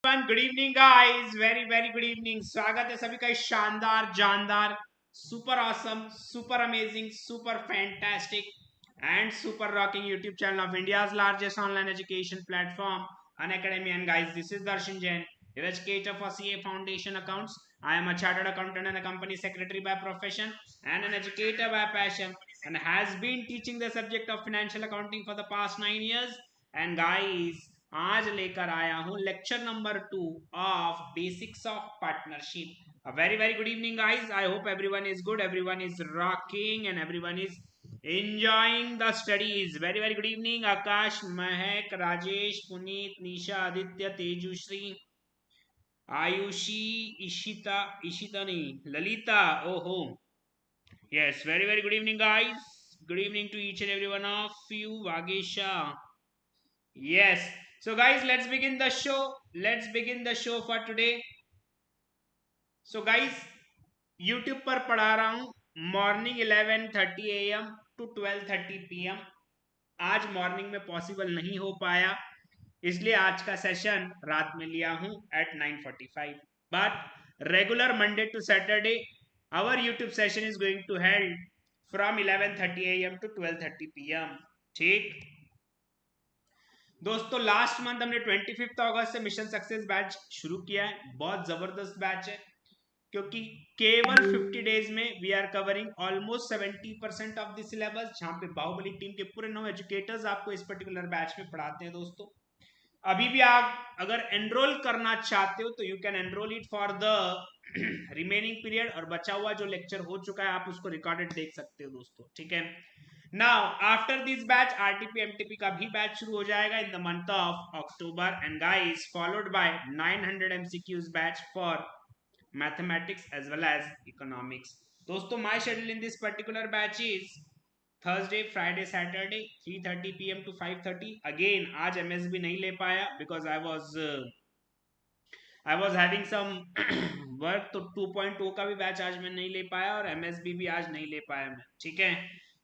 Good evening guys, very very good evening. स्वागत है सभी का इस शानदार जानदार super awesome super amazing super fantastic and super rocking YouTube channel of India's largest online education platform Unacademy. And guys, this is Darshan Jain, your educator for CA Foundation Accounts. I am a chartered accountant and a company secretary by profession and an educator by passion, and has been teaching the subject of financial accounting for the past 9 years. And guys, आज लेकर आया हूं lecture number 2 of basics of partnership. A very very good evening guys, I hope everyone is good, everyone is rocking and everyone is enjoying the studies. Very very good evening Akash, Mahek, Rajesh, Puneet, Nisha, Aditya, Tejushree, Ayushi, Ishita nahi, Lalita. Oh ho, yes, very very good evening guys. Good evening to each and every one of you. Vagesha, yes. So guys, let's begin the show. Let's begin the show for today. So guys, YouTube पर पढ़ा रहा हूँ morning 11:30 AM to 12:30 PM। आज morning में possible नहीं हो पाया, इसलिए आज का सेशन रात में लिया हूँ at 9:45। But regular Monday to Saturday our YouTube session is going to held from 11:30 AM to 12:30 PM। ठीक दोस्तों, लास्ट मंथ हमने 25 अगस्त से मिशन सक्सेस बैच शुरू किया है। बहुत जबरदस्त बैच है, क्योंकि केवल 50 डेज में we are covering almost 70% of the syllabus, जहां पे बाहुबली टीम के पूरे 9 एजुकेटर्स आपको इस पर्टिकुलर बैच में पढ़ाते हैं। दोस्तों, अभी भी आप अगर एनरोल करना चाहते हो तो you can enrol it for the remaining period, और बचा हुआ जो लेक्चर हो चुका है आप उसको रिकॉर्डेड देख सकते हो दोस्तों। ठीक है, now after this batch RTP MTP का भी बैच शुरू हो जाएगा in the month of October, and guys followed by 900 MCQs batch for mathematics as well as economics. दोस्तों, my schedule in this particular batch is Thursday Friday Saturday 3:30 PM to 5:30। Again आज MSB नहीं ले पाया because I was having some work, तो 2.0 का भी batch आज मैं नहीं ले पाया और एमएसबी भी आज नहीं ले पाया मैं। ठीक है,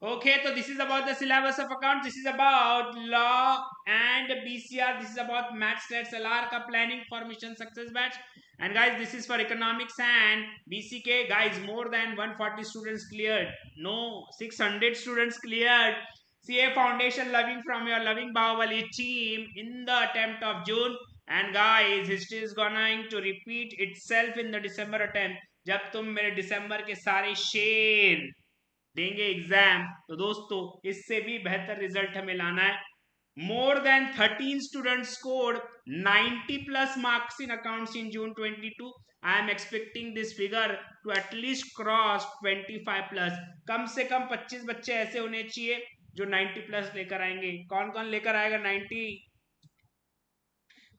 okay, so this is about the syllabus of account, this is about law and BCR, this is about maths stats LR का planning for mission success batch, and guys this is for economics and BCK. Guys, more than 140 students cleared, no, 600 students cleared CA Foundation loving from your loving Bahubali team in the attempt of June. And guys, history is going to repeat itself in the December attempt, जब तुम मेरे दिसंबर के सारे शेर देंगे exam. तो दोस्तों, इससे भी बेहतर रिजल्ट हमें लाना है। More than 13 students scored 90 plus marks in accounts in June 22। I am expecting this figure to at least cross 25 plus. कम से कम 25 बच्चे ऐसे होने चाहिए जो 90 प्लस लेकर आएंगे। कौन कौन लेकर आएगा 90?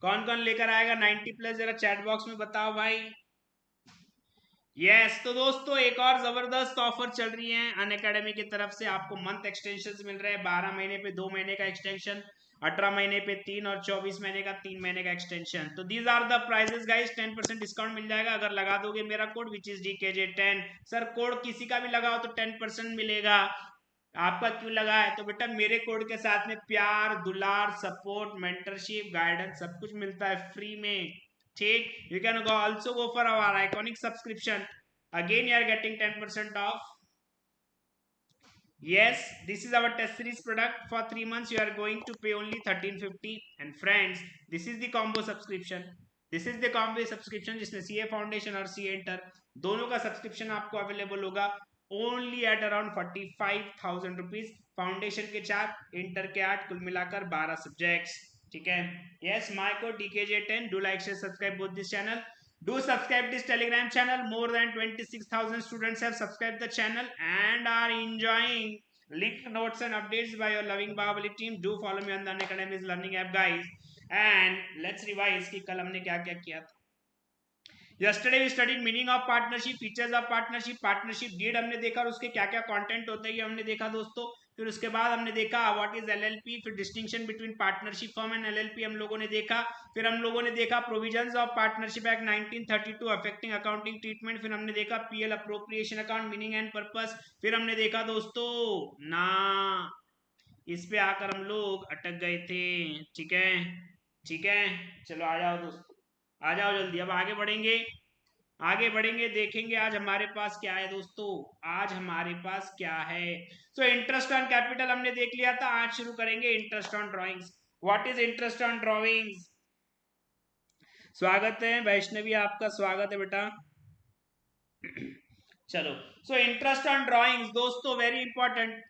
कौन कौन लेकर आएगा 90 प्लस? जरा चैट बॉक्स में बताओ भाई। यस, तो दोस्तों एक और जबरदस्त ऑफर चल रही है अनअकैडमी की तरफ से। आपको मंथ एक्सटेंशन मिल रहे हैं, 12 महीने पे 2 महीने का एक्सटेंशन, 18 महीने पे 3 और 24 महीने का 3 महीने का एक्सटेंशन। तो these are the prizes guys. 10% discount मिल जाएगा अगर लगा दोगे मेरा code which is DKJ10। Sir code किसी का भी लगाओ तो 10% मिलेगा, आपका क्यों लगा है? तो बेटा मेरे कोड के साथ में प्यार दुलार सपोर्ट मेंटरशिप गाइडेंस सब कुछ मिलता है फ्री में। ठीक, you can also go for our iconic subscription, again you are getting 10% off. Yes, this is our test series product. For 3 months you are going to pay only 1350, and friends, this is the combo subscription. This is the combo subscription जिसमें CA foundation और CA inter दोनों का subscription आपको available होगा only at around 45,000 rupees. Foundation के 4, inter के 8, कुल मिलाकर 12 सब्जेक्ट्स। ठीक है, yes, my code DKJ10. Do like, share, subscribe both this channel. Do subscribe this telegram channel. More than 26,000 students have subscribed the channel and are enjoying linked notes and updates by your loving Bahubali team. Do follow me on the Unacademy's learning app guys, and let's revise कि कल हमने क्या क्या किया था। Yesterday we studied meaning of partnership, features of partnership, partnership deed हमने देखा और उसके क्या क्या कंटेंट होते हैं हमने देखा दोस्तों। फिर उसके बाद हमने देखा व्हाट इज LLP, फिर distinction between partnership firm and LLP हम लोगों ने देखा। फिर हम लोगों ने देखा provisions of partnership act 1932 affecting accounting treatment. फिर हमने देखा PL appropriation account meaning and purpose. फिर हमने देखा दोस्तों ना, इस पे आकर हम लोग अटक गए थे। ठीक है, ठीक है, चलो आ जाओ दोस्तों। आ जाओ जल्दी, अब आगे बढ़ेंगे। आगे बढ़ेंगे, देखेंगे आज हमारे पास क्या है दोस्तों। आज हमारे पास क्या है। सो इंटरेस्ट ऑन कैपिटल हमने देख लिया था। आज शुरू करेंगे interest on drawings. What is interest on drawings. स्वागत है वैष्णवी, आपका स्वागत है बेटा। चलो, सो इंटरेस्ट ऑन ड्रॉइंग्स दोस्तों वेरी इंपॉर्टेंट।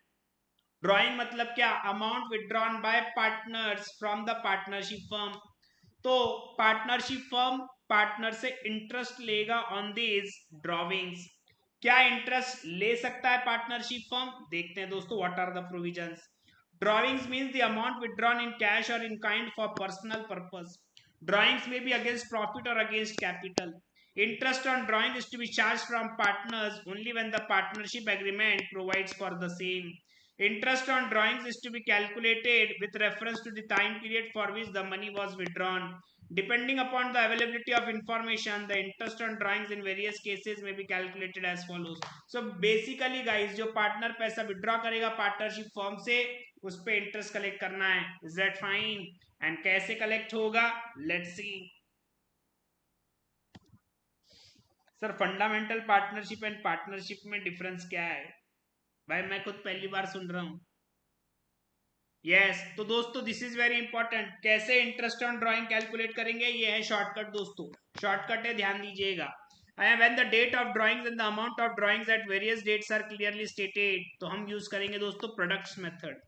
ड्रॉइंग मतलब क्या, amount withdrawn by partners from the partnership firm. तो पार्टनरशिप फर्म पार्टनर से इंटरेस्ट लेगा ऑन दीज ड्रॉइंग्स। क्या इंटरेस्ट ले सकता है पार्टनरशिप फर्म, देखते हैं दोस्तों what are the provisions. Drawings means the amount withdrawn in cash और in kind for personal purpose. Drawings may be against profit or against capital. Interest on drawing is to be charged from partners only when the partnership agreement provides for the same. Interest on drawings is to be calculated with reference to the time period for which the money was withdrawn. Depending upon the availability of information, the interest on drawings in various cases may be calculated as follows. So basically guys, जो partner पैसा withdraw करेगा partnership firm से, उस पे interest collect करना है। Is that fine? And कैसे collect होगा, let's see. Sir fundamental partnership and partnership में डिफरेंस क्या है? भाई मैं खुद पहली बार सुन रहा हूं। यस तो दोस्तों दिस इज वेरी इंपॉर्टेंट। कैसे इंटरेस्ट ऑन ड्राइंग कैलकुलेट करेंगे, ये है शॉर्टकट दोस्तों। शॉर्टकट है, ध्यान दीजिएगा। when the date of drawings and the amount of drawings at various dates are clearly stated, तो हम यूज करेंगे दोस्तों प्रोडक्ट्स मेथड।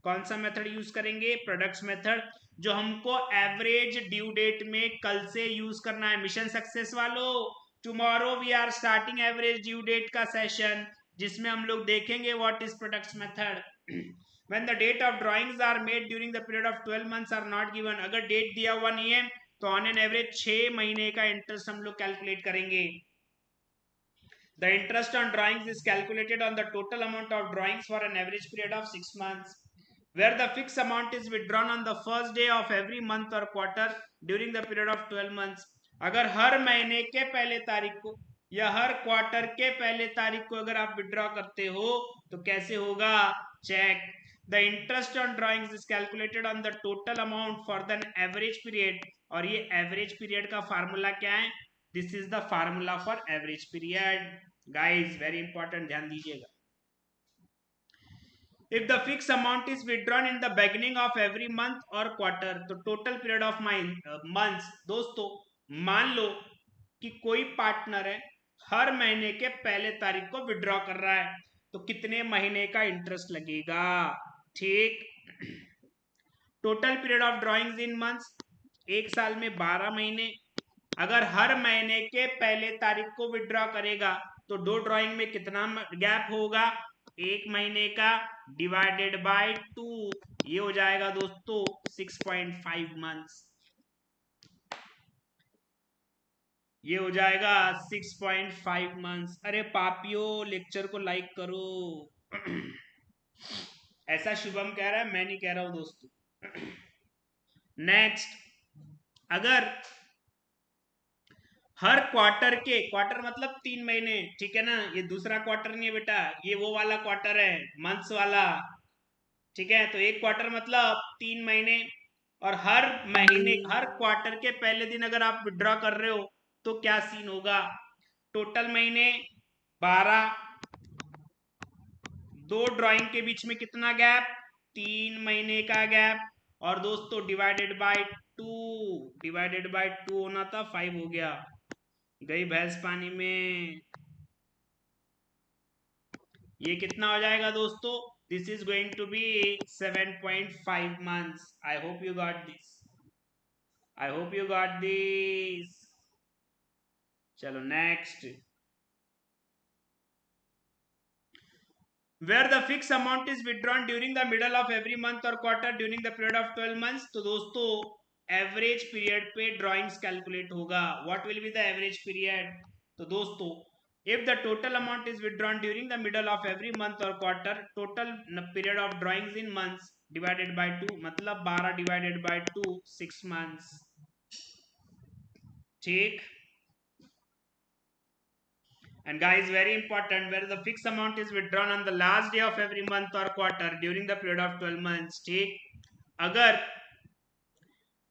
कौन सा मेथड यूज करेंगे? प्रोडक्ट्स मेथड, जो हमको एवरेज ड्यू डेट में कल से यूज करना है। मिशन सक्सेस वालों, tomorrow we are starting average due date का सेशन, जिसमें हम लोग देखेंगे what is products method. when the date of drawings are made during the period of 12 months are not given, अगर डेट दिया हुआ नहीं है तो ऑन एन एवरेज 6 महीने का इंटरेस्ट हम लोग कैलकुलेट करेंगे। The interest on drawings is calculated on the total amount of drawings for an average period of 6 months, where the fixed amount is withdrawn on the first day of every month or quarter during the period of 12 months. अगर हर महीने के पहले तारीख को या हर quarter के पहले तारीख को अगर आप विड्रॉ करते हो तो कैसे होगा, check. The interest on drawings is calculated on the total amount for the average period, और ये एवरेज पीरियड का फार्मूला क्या है, this is the formula for average period. Guys very important, ध्यान दीजिएगा। If the fixed amount is withdrawn in the beginning of every month or quarter, तो total period of months, दोस्तों मान लो कि कोई पार्टनर है हर महीने के पहले तारीख को विड्रॉ कर रहा है, तो कितने महीने का इंटरेस्ट लगेगा, ठीक। Total period of drawings in months, एक साल में 12 महीने। अगर हर महीने के पहले तारीख को विड्रॉ करेगा तो दो ड्रॉइंग में कितना गैप होगा, एक महीने का, डिवाइडेड बाय 2, ये हो जाएगा दोस्तों 6.5 मंथ्स। ये हो जाएगा 6.5 मंथ्स। अरे पापियो लेक्चर को लाइक करो। ऐसा शुभम कह रहा है, मैं नहीं कह रहा हूं दोस्तों। नेक्स्ट, अगर हर क्वार्टर के, क्वार्टर मतलब 3 महीने, ठीक है ना, ये दूसरा क्वार्टर नहीं है बेटा, ये वो वाला क्वार्टर है मंथ्स वाला, ठीक है। तो एक क्वार्टर मतलब 3 महीने, और हर महीने हर क्वार्टर के पहले दिन अगर आप विड्रॉ कर रहे हो तो क्या सीन होगा, टोटल महीने 12, दो ड्राइंग के बीच में कितना गैप, 3 महीने का गैप, और दोस्तों डिवाइडेड बाय 2, डिवाइडेड बाय 2 होना था, 5 हो गया, गई भैंस पानी में। ये कितना हो जाएगा दोस्तों, this is going to be 7.5 months. I hope you got this, I hope you got this. चलो next, where the fixed amount is withdrawn during the middle of every month or quarter during the period of 12 months, तो दोस्तों average period पे drawings calculate होगा। What will be the average period, तो दोस्तों if the total amount is withdrawn during the middle of every month or quarter, total period of drawings in months divided by 2, मतलब 12 divided by 2, 6 months, ठीक। And guys, very important, where the fixed amount is withdrawn on the last day of every month or quarter during the period of 12 months, ठीक। अगर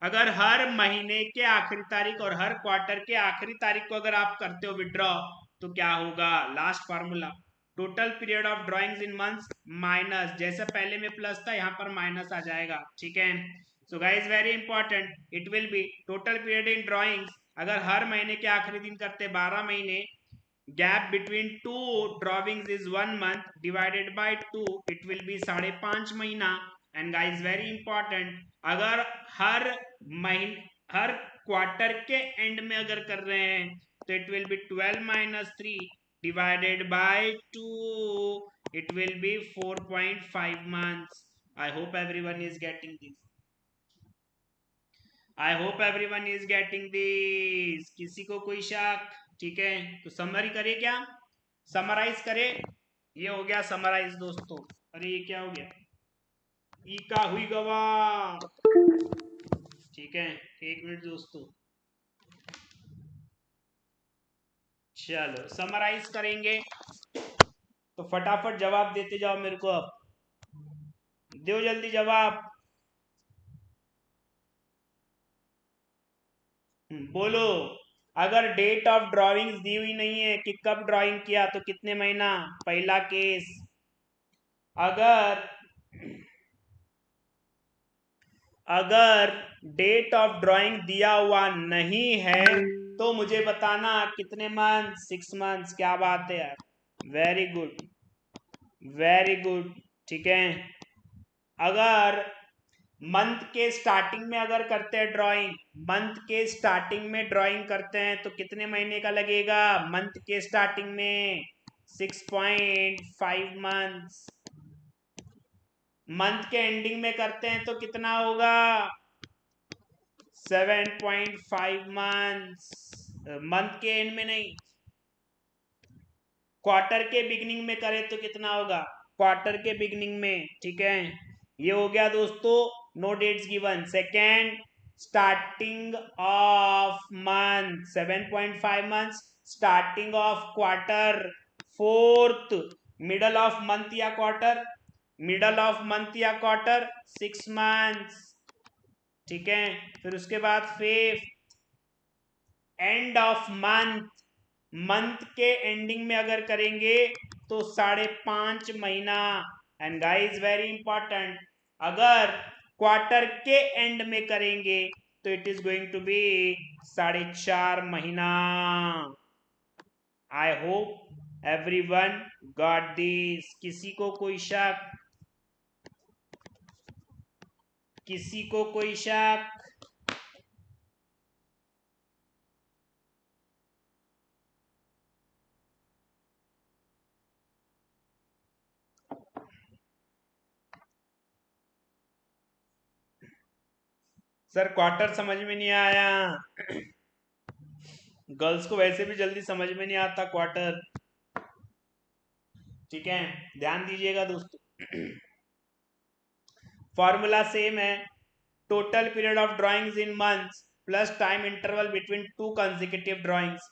अगर हर महीने के आखिरी तारीख और हर क्वार्टर के आखिरी तारीख को अगर आप करते हो विड्रॉ तो क्या होगा? Last formula, total period of drawings in months minus, जैसे पहले में प्लस था यहाँ पर माइनस आ जाएगा, ठीक है। So guys very important, it will be total period in drawings, अगर हर महीने के आखिरी दिन करते 12 महीने, gap between two drawings is 1 month, divided by 2 it will be 5.5 महीना। एंड गाइस वेरी इंपॉर्टेंट, अगर हर महीने हर क्वार्टर के एंड में अगर कर रहे हैं तो it will be 12 - 3 divided by 2 it will be 4.5 months. I hope everyone is getting this, I hope everyone is getting this. किसी को कोई शक? ठीक है, तो समरी करे क्या, समराइज करे। ये हो गया समराइज दोस्तों। अरे ये क्या हो गया, ई का हुई गवाह। ठीक है, 1 मिनट दोस्तों, चलो समराइज करेंगे तो फटाफट जवाब देते जाओ मेरे को, अब दो जल्दी जवाब। बोलो, अगर डेट ऑफ ड्राइंग्स दी हुई नहीं है कि कब ड्राइंग किया तो कितने महीना, पहला केस। अगर अगर डेट ऑफ ड्राइंग दिया हुआ नहीं है तो मुझे बताना कितने मंथ, 6 मंथ्स। क्या बात है यार, वेरी गुड वेरी गुड, ठीक है। अगर मंथ के स्टार्टिंग में अगर करते हैं ड्राइंग, मंथ के स्टार्टिंग में ड्राइंग करते हैं तो कितने महीने का लगेगा मंथ के स्टार्टिंग में? 6.5 मंथ्स। मंथ के एंडिंग में करते हैं तो कितना होगा? 7.5 मंथ्स। मंथ के एंड में नहीं, क्वार्टर के बिगिनिंग में करें तो कितना होगा? क्वार्टर के बिगिनिंग में, ठीक है। ये हो गया दोस्तों, no dates given. Second, starting of month 7.5 months, starting of quarter. Fourth, middle of month या क्वार्टर, मिडल ऑफ मंथ या क्वार्टर 6 मंथ्स, ठीक है। फिर उसके बाद fifth, end of month, month के एंडिंग में अगर करेंगे तो 5.5 महीना। एंड गाइस वेरी इंपॉर्टेंट, अगर क्वार्टर के एंड में करेंगे तो it is going to be 4.5 महीना। I hope everyone got this. किसी को कोई शक? किसी को कोई शक? सर क्वार्टर समझ में नहीं आया, गर्ल्स को वैसे भी जल्दी समझ में नहीं आता क्वार्टर, ठीक है। ध्यान दीजिएगा दोस्तों, फॉर्मूला सेम है, total period of drawings in months plus time interval between two consecutive drawings.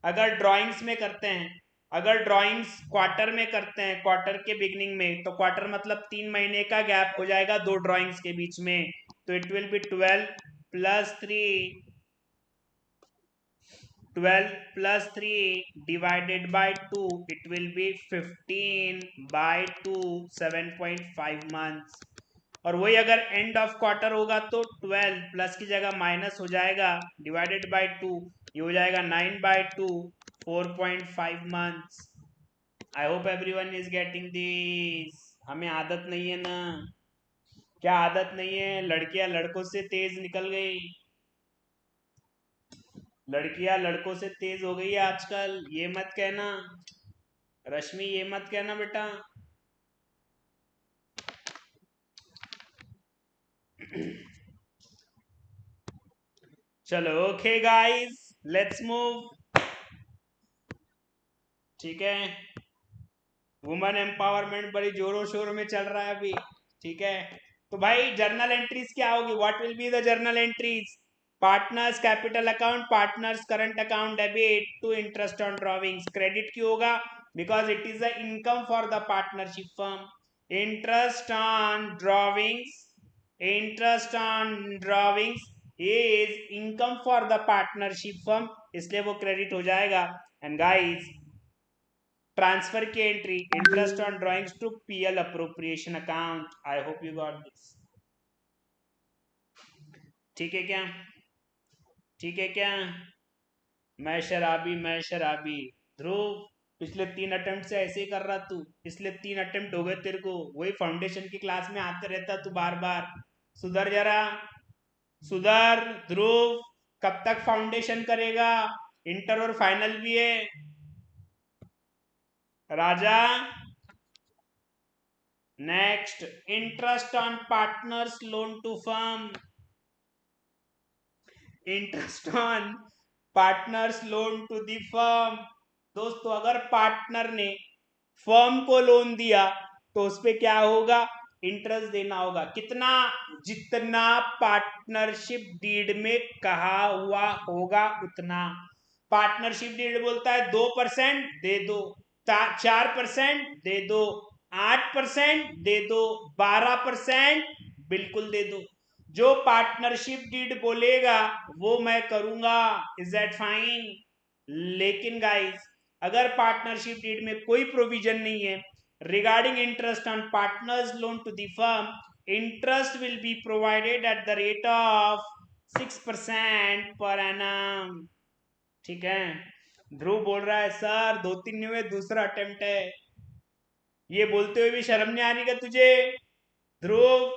अगर ड्राइंग्स में करते हैं, अगर ड्राइंग्स क्वार्टर में करते हैं, क्वार्टर के बिगिनिंग में, तो क्वार्टर मतलब 3 महीने का गैप हो जाएगा दो ड्राइंग्स के बीच में, तो it will be 12 + 3 divided by 2 it will be 15/2 7.5 months. और वही अगर एंड ऑफ क्वार्टर होगा तो 12 प्लस की जगह माइनस हो जाएगा, डिवाइडेड बाय 2, ये हो जाएगा 9/2 4.5 months. I hope everyone is getting this. हमें आदत नहीं है ना, क्या आदत नहीं है? लड़कियां लड़कों से तेज निकल गई, लड़कियां लड़कों से तेज हो गई है आजकल, ये मत कहना रश्मि, ये मत कहना बेटा। चलो ओके गाइस, लेट्स मूव, ठीक है। वुमेन एम्पावरमेंट बड़ी जोरों शोरों में चल रहा है अभी, ठीक है। तो भाई जर्नल एंट्रीज क्या होगी? What will be the journal entries? Partners capital account, partners current account debit to interest on drawings. Credit क्यों होगा? Because it is the income for the partnership firm. Interest on drawings, interest on drawings a is income for the partnership firm, इसलिए वो credit हो जाएगा। And guys transfer की entry interest on drawings to PL appropriation account. I hope you got this. ठीक है क्या? ठीक है क्या? मैं शराबी ध्रुव, पिछले 3 अटेम्प्ट से ऐसे ही कर रहा तू, पिछले 3 अटेम्प्ट हो गए तेरे को, वही फाउंडेशन की क्लास में आते रहता तू बार बार। सुधर जरा, सुधर ध्रुव। कब तक फाउंडेशन करेगा? इंटर और फाइनल भी है राजा। Next, interest on partners loan to firm. Interest on partners loan to the firm. दोस्तों अगर पार्टनर ने फर्म को लोन दिया तो उस पे क्या होगा? इंटरेस्ट देना होगा। कितना? जितना पार्टनरशिप डीड में कहा हुआ होगा उतना। पार्टनरशिप डीड बोलता है 2% दे दो, 4% दे दो, 8% दे दो, 12% बिल्कुल दे दो। जो पार्टनरशिप डीड बोलेगा वो मैं करूंगा। Is that fine? लेकिन गाइस अगर पार्टनरशिप डीड में कोई प्रोविजन नहीं है regarding interest on partners loan to the firm, interest will be provided at the rate of 6% per annum. ठीक है? ध्रुव बोल रहा है सर 2-3 नहीं हुए, दूसरा अटेम्प्ट है। ये बोलते हुए भी शर्म नहीं आ रही क्या तुझे ध्रुव?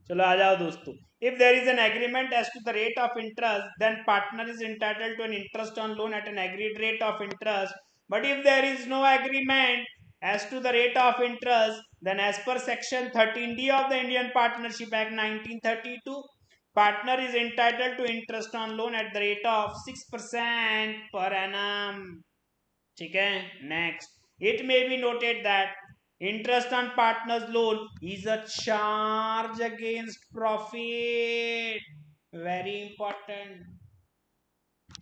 चलो आ जाओ दोस्तों। If there is an agreement as to the rate of interest, then partner is entitled to an interest on loan at an agreed rate of interest. But if there is no agreement as to the rate of interest, then as per section 13D of the Indian Partnership Act 1932, partner is entitled to interest on loan at the rate of 6% per annum. ठीक है? Next, it may be noted that interest on partner's loan is a charge against profit. Very important.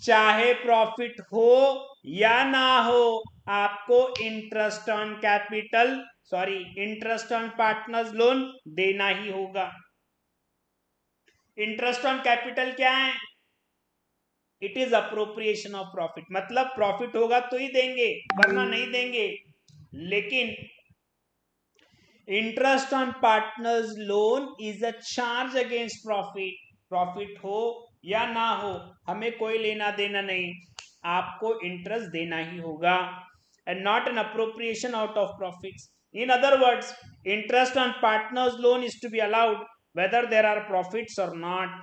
चाहे profit हो या ना हो, आपको interest on capital, sorry interest on partners loan देना ही होगा। इंटरेस्ट ऑन कैपिटल क्या है? It is appropriation of profit, मतलब प्रॉफिट होगा तो ही देंगे वरना नहीं देंगे। लेकिन interest on partners loan is a charge against profit. Profit हो या ना हो हमें कोई लेना देना नहीं, आपको इंटरेस्ट देना ही होगा। And not an appropriation out of profits. In other words, interest on partners loan is to be allowed whether there are profits or not.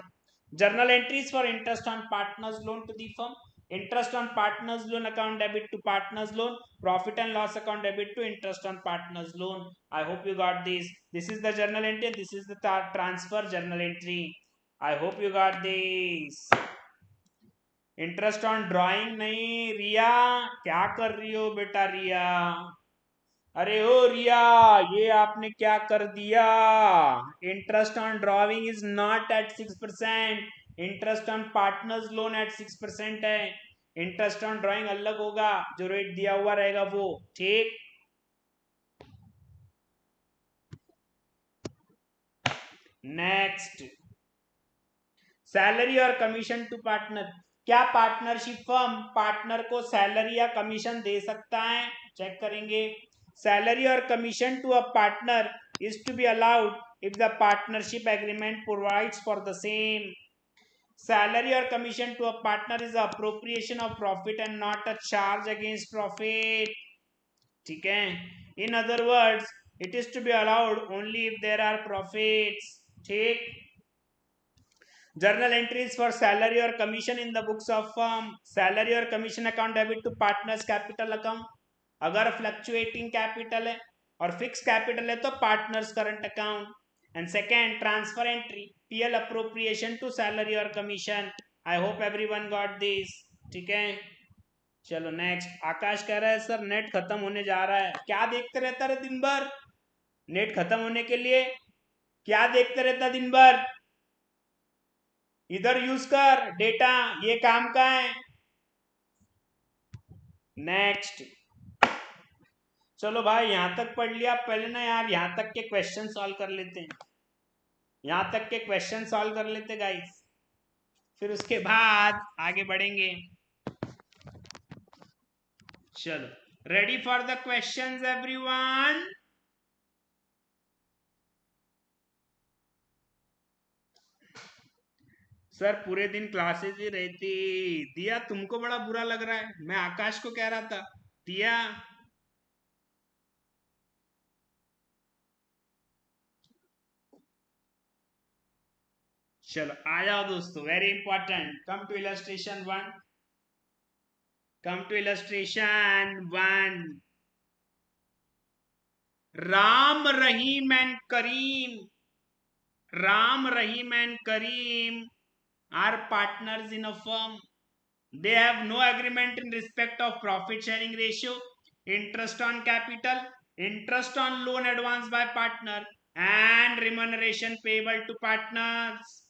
Journal entries for interest on partners loan to the firm. Interest on partners loan account debit to partners loan. Profit and loss account debit to interest on partners loan. I hope you got this. This is the journal entry. This is the transfer journal entry. I hope you got this. Interest on drawing नहीं। रिया क्या कर रही हो बेटा? रिया, अरे ओ रिया, ये आपने क्या कर दिया? Interest on drawing is not at 6%। Interest on partners loan eight 6% है। इंटरेस्ट ऑन ड्राइंग अलग होगा, जो रेट दिया हुआ रहेगा वो। ठीक, नेक्स्ट, सैलरी और कमीशन टू पार्टनर। क्या पार्टनरशिप फर्म पार्टनर को सैलरी या कमीशन दे सकता है? चेक करेंगे। सैलरी और commission to a partner is to be allowed if the partnership agreement provides for the same. Salary or commission to a partner is the appropriation of profit and not a charge against profit. ठीक है? In other words, it is to be allowed only if there are profits. ठीक? Journal entries for salary or commission in the books of firm. Salary or commission account debit to partners capital account. अगर fluctuating capital है और fix capital है तो partners current account. And second, transfer entry PL appropriation to salary और commission. I hope everyone got this. ठीक है? चलो next. आकाश कह रहा है सर नेट खत्म होने जा रहा है। क्या देखते रहता है दिन भर? नेट खत्म होने के लिए क्या देखते रहता दिन भर? इधर यूज कर डेटा, ये काम का है। नेक्स्ट, चलो भाई यहां तक पढ़ लिया, पहले ना यार यहां तक के क्वेश्चन सॉल्व कर लेते हैं। यहां तक के क्वेश्चन सॉल्व कर लेते गाइस, फिर उसके बाद आगे बढ़ेंगे। चलो, ready for the questions everyone? Sir पूरे दिन क्लासेस ही रहती। दिया तुमको बड़ा बुरा लग रहा है, मैं आकाश को कह रहा था। दिया चलो आ जाओ दोस्तों, very important. Come to illustration one, come to illustration one. Ram Rahim and Karim, Ram, Rahim and Kareem are partners in a firm. They have no agreement in respect of profit sharing ratio, interest on capital, interest on loan advanced by partner, and remuneration payable to partners.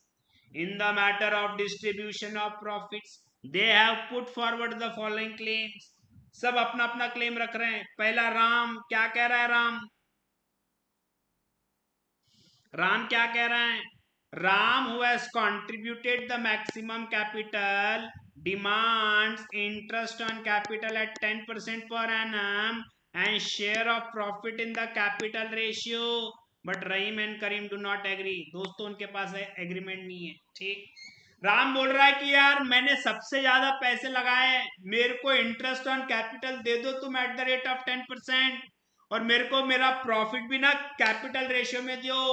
In the matter of distribution of profits, they have put forward the following claims. सब अपना अपना claim रख रहे हैं। पहला राम क्या कह रहा है? राम क्या कह रहा है? Ram, who has contributed the maximum capital, demands interest on capital at 10% per annum and share of profit in the capital ratio. But Rahim and Karim do not agree. दोस्तों उनके पास एग्रीमेंट नहीं है। ठीक, राम बोल रहा है कि यार मैंने सबसे ज्यादा पैसे लगाए, मेरे को इंटरेस्ट ऑन कैपिटल दे दो तुम एट द रेट ऑफ 10%, और मेरे को मेरा प्रॉफिट भी ना कैपिटल रेशियो में दो।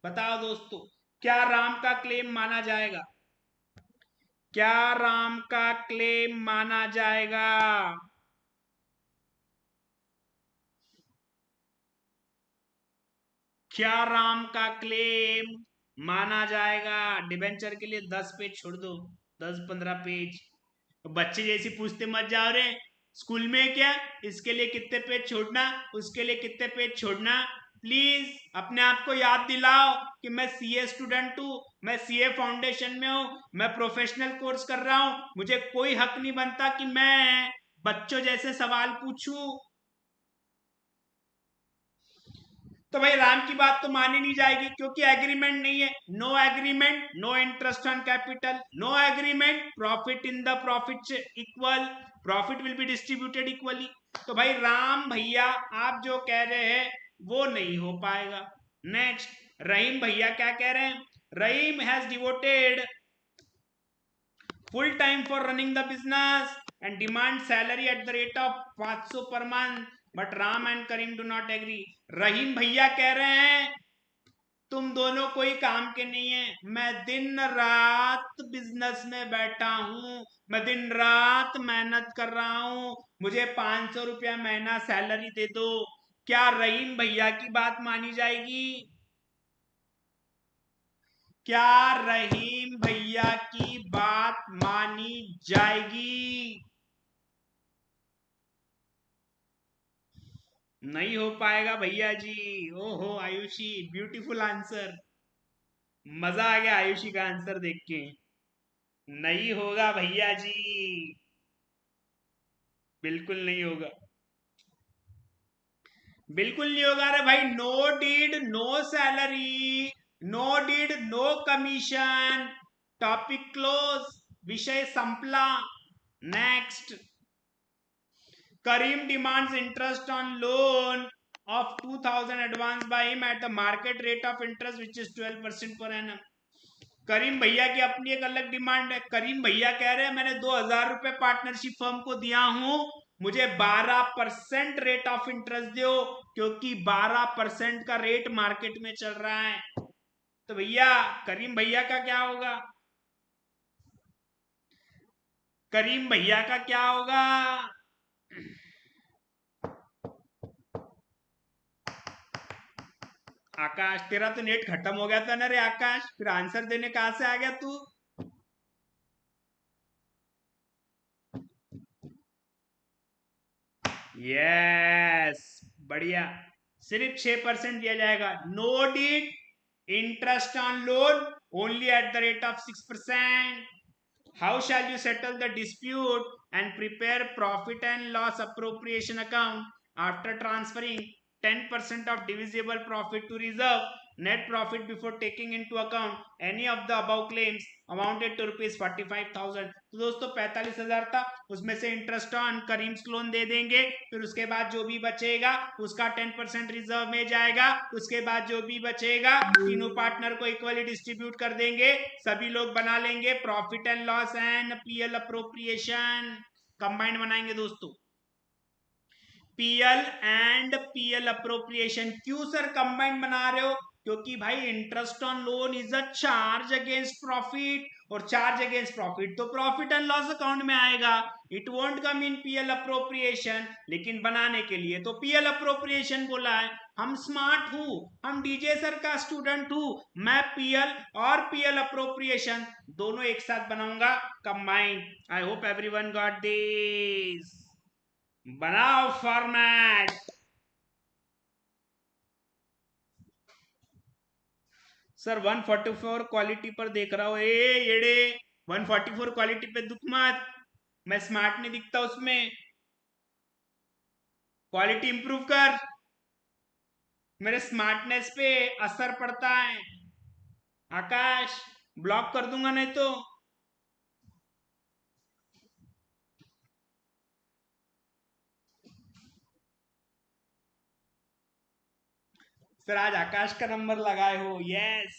बताओ दोस्तों, क्या राम का क्लेम माना जाएगा? क्या राम का क्लेम माना जाएगा? क्या राम का क्लेम माना जाएगा? डिबेंचर के लिए 10 पेज छोड़ दो, 10-15 पेज। बच्चे जैसी पूछते मत जाओ रे, स्कूल में क्या इसके लिए कितने पेज छोड़ना, उसके लिए कितने पेज छोड़ना। प्लीज अपने आप को याद दिलाओ कि मैं सीए स्टूडेंट हूं, मैं सीए फाउंडेशन में हूं, मैं प्रोफेशनल कोर्स कर रहा हूं। मुझे कोई हक नहीं बनता कि मैं बच्चों जैसे सवाल पूछूं। तो भाई राम की बात तो मानी नहीं जाएगी क्योंकि एग्रीमेंट नहीं है। No agreement, no interest on capital, no agreement, profit in the profit equal, profit will be distributed equally. तो भाई राम भैया आप जो कह रहे हैं वो नहीं हो पाएगा। नेक्स्ट, रहीम भैया क्या कह रहे हैं? Rahim has devoted full time for running the business and demand salary at the rate of 500 per month, but Ram and Karim do not agree. रहीम भैया कह रहे हैं तुम दोनों कोई काम के नहीं है, मैं दिन रात बिजनेस में बैठा हूं, मैं दिन रात मेहनत कर रहा हूं, मुझे 500 रुपया महीना सैलरी दे दो। क्या रहीम भैया की बात मानी जाएगी? क्या रहीम भैया की बात मानी जाएगी? नहीं हो पाएगा भैया जी। ओहो आयुषी, ब्यूटीफुल आंसर। मजा आ गया आयुषी का आंसर देख के। नहीं होगा भैया जी, बिल्कुल नहीं होगा, बिल्कुल नहीं होगा। अरे भाई, no deed no salary, no deed no commission, topic close, विषय संपला। Next, Karim demands interest on loan of 2000 advanced by him at the market rate of interest which is 12% per annum. करीम भैया की अपनी एक अलग डिमांड है। करीम भैया कह रहे हैं मैंने 2000 रुपए पार्टनरशिप फर्म को दिया हूं, मुझे 12% रेट ऑफ इंटरेस्ट दो, क्योंकि 12% का रेट मार्केट में चल रहा है। तो भैया करीम भैया का क्या होगा? करीम भैया का क्या होगा? आकाश, तेरा तो नेट खत्म हो गया था ना रे आकाश, फिर आंसर देने कहां से आ गया तू? यस, बढ़िया। सिर्फ 6% दिया जाएगा। No deed interest on loan only at the rate of 6%। How shall you settle the dispute and prepare profit and loss appropriation account after transferring 10% of divisible profit to reserve? Net profit before taking into account any of the above claims amounted to rupees 45,000। तो दोस्तों 45,000 था, उसमें से interest on Karim's loan दे देंगे, फिर उसके बाद जो भी बचेगा उसका 10% रिजर्व में जाएगा, उसके बाद जो भी बचेगा तीनों पार्टनर को इक्वली डिस्ट्रीब्यूट कर देंगे, सभी लोग बना लेंगे profit and loss and PL appropriation, combined बनाएंगे दोस्तों पीएल एंड पीएल अप्रोप्रिएशन। क्यों सर कंबाइंड बना रहे हो? क्योंकि भाई interest on loan is a charge against profit, और चार्ज अगेंस्ट प्रॉफिट तो प्रॉफिट एंड लॉस अकाउंट में आएगा, it won't come in PL appropriation. लेकिन बनाने के लिए तो पीएल अप्रोप्रिएशन बोला है। हम स्मार्ट हूं, हम डीजे सर का स्टूडेंट हूं, मैं पीएल और पीएल अप्रोप्रिएशन दोनों एक साथ बनाऊंगा combined. I hope everyone got this. बनाओ फॉर्मेट। सर 144 क्वालिटी पर देख रहा हूं, ए येड़े 144 क्वालिटी पे दुख मत, मैं स्मार्ट नहीं दिखता उसमें, क्वालिटी इंप्रूव कर, मेरे स्मार्टनेस पे असर पड़ता है। आकाश ब्लॉक कर दूंगा नहीं तो। सर आज आकाश का नंबर लगाए हो? यस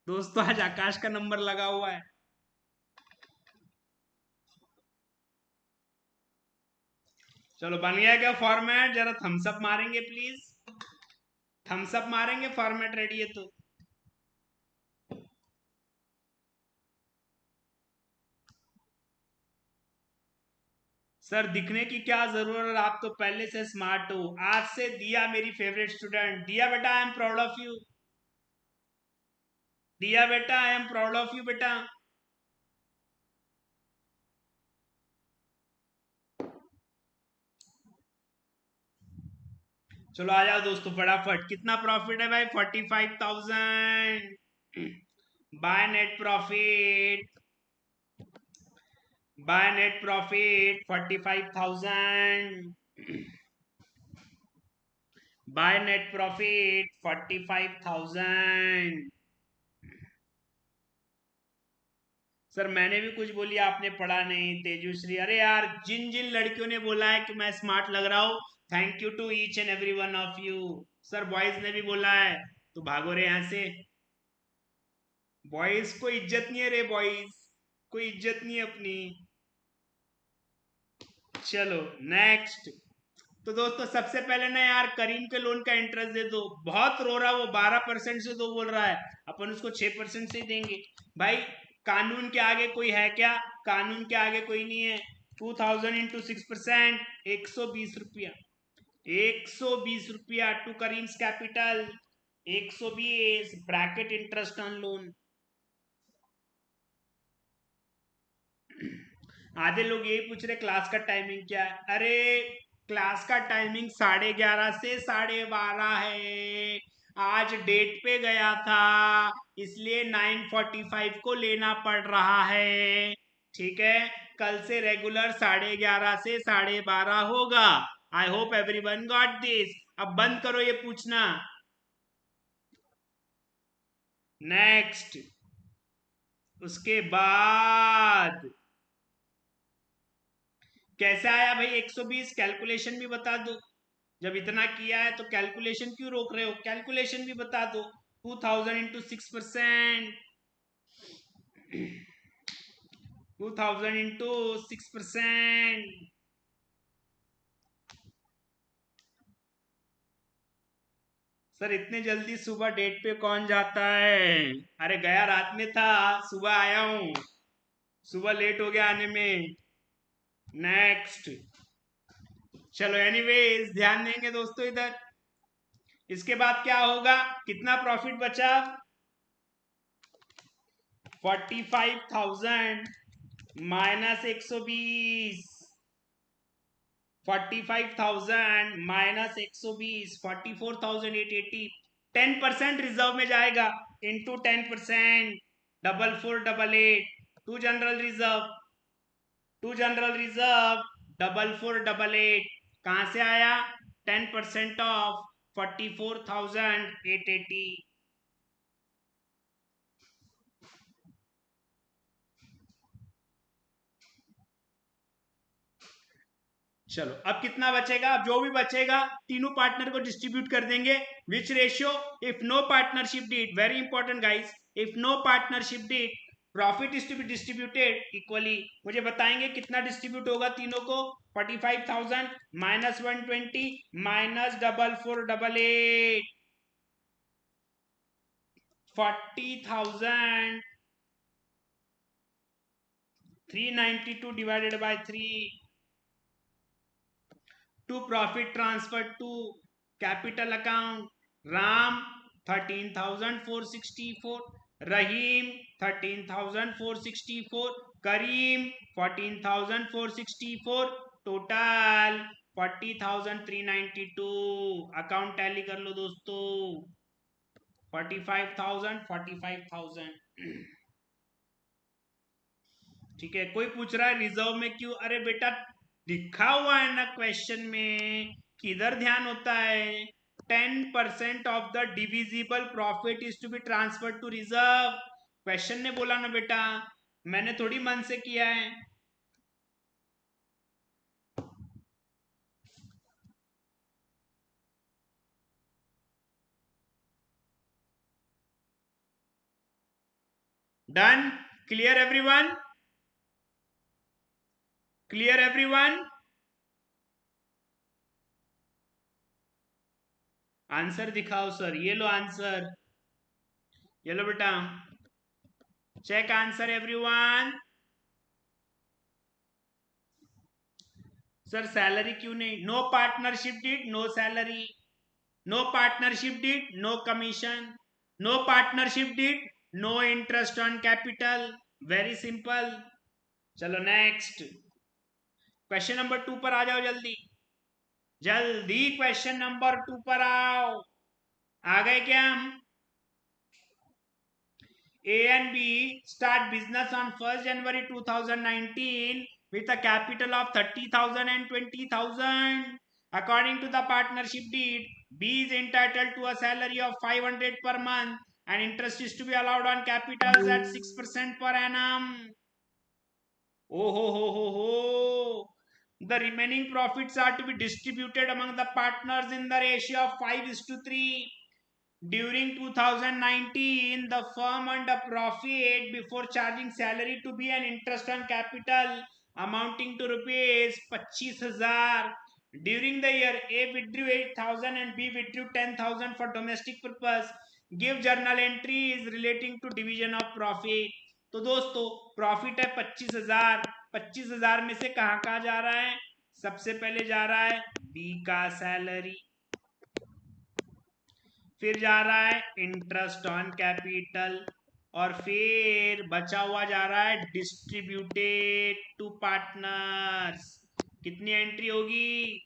दोस्तों, आज आकाश का नंबर लगा हुआ है। चलो बन गया क्या फॉर्मेट? जरा थम्स अप मारेंगे प्लीज, थम्स अप मारेंगे, फॉर्मेट रेडी है तो। सर दिखने की क्या जरूरत, आप तो पहले से स्मार्ट हो। आज से दिया मेरी फेवरेट स्टूडेंट। दिया बेटा I am proud of you, दिया बेटा I am proud of you बेटा। चलो आ जाओ दोस्तों फटाफट। कितना प्रॉफिट है भाई? 45,000 by net profit, by net profit 45,000, by net profit 45,000। Sir मैंने भी कुछ बोली, आपने पढ़ा नहीं तेजश्री। अरे यार जिन जिन लड़कियों ने बोला है कि मैं स्मार्ट लग रहा हूं, thank you to each and every one of you. Sir boys ने भी बोला है, तो भागो रे यहां से। बॉयज को इज्जत नहीं है रे, बॉयज कोई इज्जत नहीं है अपनी। चलो नेक्स्ट। तो दोस्तों सबसे पहले ना यार करीम के लोन का इंटरेस्ट दे दो, बहुत रो रहा, वो 12% से दो बोल रहा है, अपन उसको 6% से देंगे। भाई कानून के आगे कोई है क्या? कानून के आगे कोई नहीं है। 2000 इंटू 6%, 120 रुपया, 120 रुपया to Karim's capital, 120 bracket interest on loan. आधे लोग यही पूछ रहे क्लास का टाइमिंग क्या है। अरे क्लास का टाइमिंग 11:30 से 12:30 है। आज डेट पे गया था इसलिए 9:45 को लेना पड़ रहा है, ठीक है। कल से रेगुलर 11:30 से 12:30 होगा। आई होप एवरीवन गॉट दिस। अब बंद करो ये पूछना। नेक्स्ट। उसके बाद कैसे आया भाई 120? कैलकुलेशन भी बता दो। जब इतना किया है तो कैलकुलेशन क्यों रोक रहे हो? कैलकुलेशन भी बता दो। 2000 इंटू 6%, 2000 इंटू 6%। सर इतने जल्दी सुबह डेट पे कौन जाता है? अरे गया रात में था, सुबह आया हूं, सुबह लेट हो गया आने में। नेक्स्ट। चलो एनीवेज ध्यान देंगे दोस्तों इधर। इसके बाद क्या होगा? कितना प्रॉफिट बचा? 45,000 माइनस 120, 45,000 माइनस 120, 44,880। 10% रिजर्व में जाएगा, into 10%, 4488, to general reserve, to general reserve 4488। कहां से आया? 10% ऑफ 44,880। चलो अब कितना बचेगा, अब जो भी बचेगा तीनों पार्टनर को डिस्ट्रीब्यूट कर देंगे। Which ratio, if no partnership deed, very important guys, if no partnership deed profit is to be distributed equally. मुझे बताएंगे कितना डिस्ट्रीब्यूट होगा तीनों को। 45,000 minus 120 minus 4488, 40,000 392 divided by 3 to profit transfer to capital account. Ram 13,464, Rahim 13,464, Kareem 14,464, total 40,392। Account tally कर लो दोस्तों, 45,000 45,000। ठीक है, कोई पूछ रहा है रिजर्व में क्यों, अरे बेटा लिखा हुआ है ना क्वेश्चन में, किधर ध्यान होता है। 10% of the divisible profit is to be transfer to reserve. Question ने बोला ना बेटा, मैंने थोड़ी मन से किया है। Done, clear everyone, clear everyone. Answer दिखाओ सर, ये लो आंसर, ये लो बेटा, check answer everyone. Sir salary क्यों नहीं, no partnership deed no salary, no partnership deed no commission, no partnership deed no interest on capital, very simple. चलो next question number 2 पर आ जाओ, जल्दी जल्दी क्वेश्चन नंबर 2 पर आओ। आ गए क्या हम। A and B start business on 1st January 2019 with a capital of 30,000 and 20,000. According to the partnership deed, B is entitled to a salary of 500 per month and interest is to be allowed on capitals at 6% per annum. Oh ho. The remaining profits are to be distributed among the partners in the ratio of 5:3. During 2019, the firm earned a profit before charging salary to be an interest on capital amounting to rupees 25,000. During the year, A withdrew 8,000 and B withdrew 10,000 for domestic purpose. Give journal entries relating to division of profit. तो दोस्तों profit है 25,000, 25,000 में से कहाँ कहाँ जा रहा है, सबसे पहले जा रहा है बी का सैलरी, फिर जा रहा है इंटरेस्ट ऑन कैपिटल, और फिर बचा हुआ जा रहा है डिस्ट्रीब्यूटेड टू पार्टनर्स। कितनी एंट्री होगी,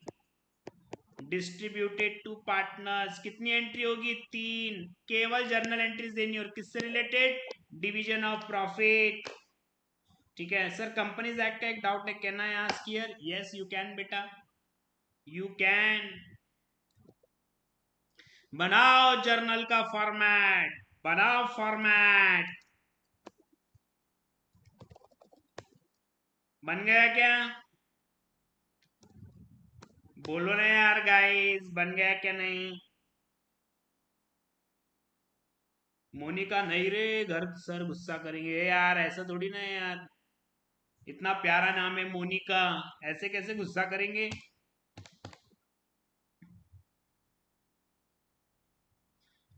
डिस्ट्रीब्यूटेड टू पार्टनर्स कितनी एंट्री होगी, 3। केवल जर्नल एंट्रीज देनी, और किससे रिलेटेड, डिवीजन ऑफ प्रॉफिट। ठीक है सर, कंपनीज एक्ट का एक डाउट है, can I ask here, yes you can बेटा, यू कैन। बनाओ जर्नल का फॉर्मेट, बनाओ फॉर्मेट, बन गया क्या, बोलो ना यार गाइस, बन गया क्या नहीं। मोनिका नहीं रे, घर सर गुस्सा करेंगे यार, ऐसा थोड़ी ना है यार, इतना प्यारा नाम है मोनिका, ऐसे कैसे गुस्सा करेंगे।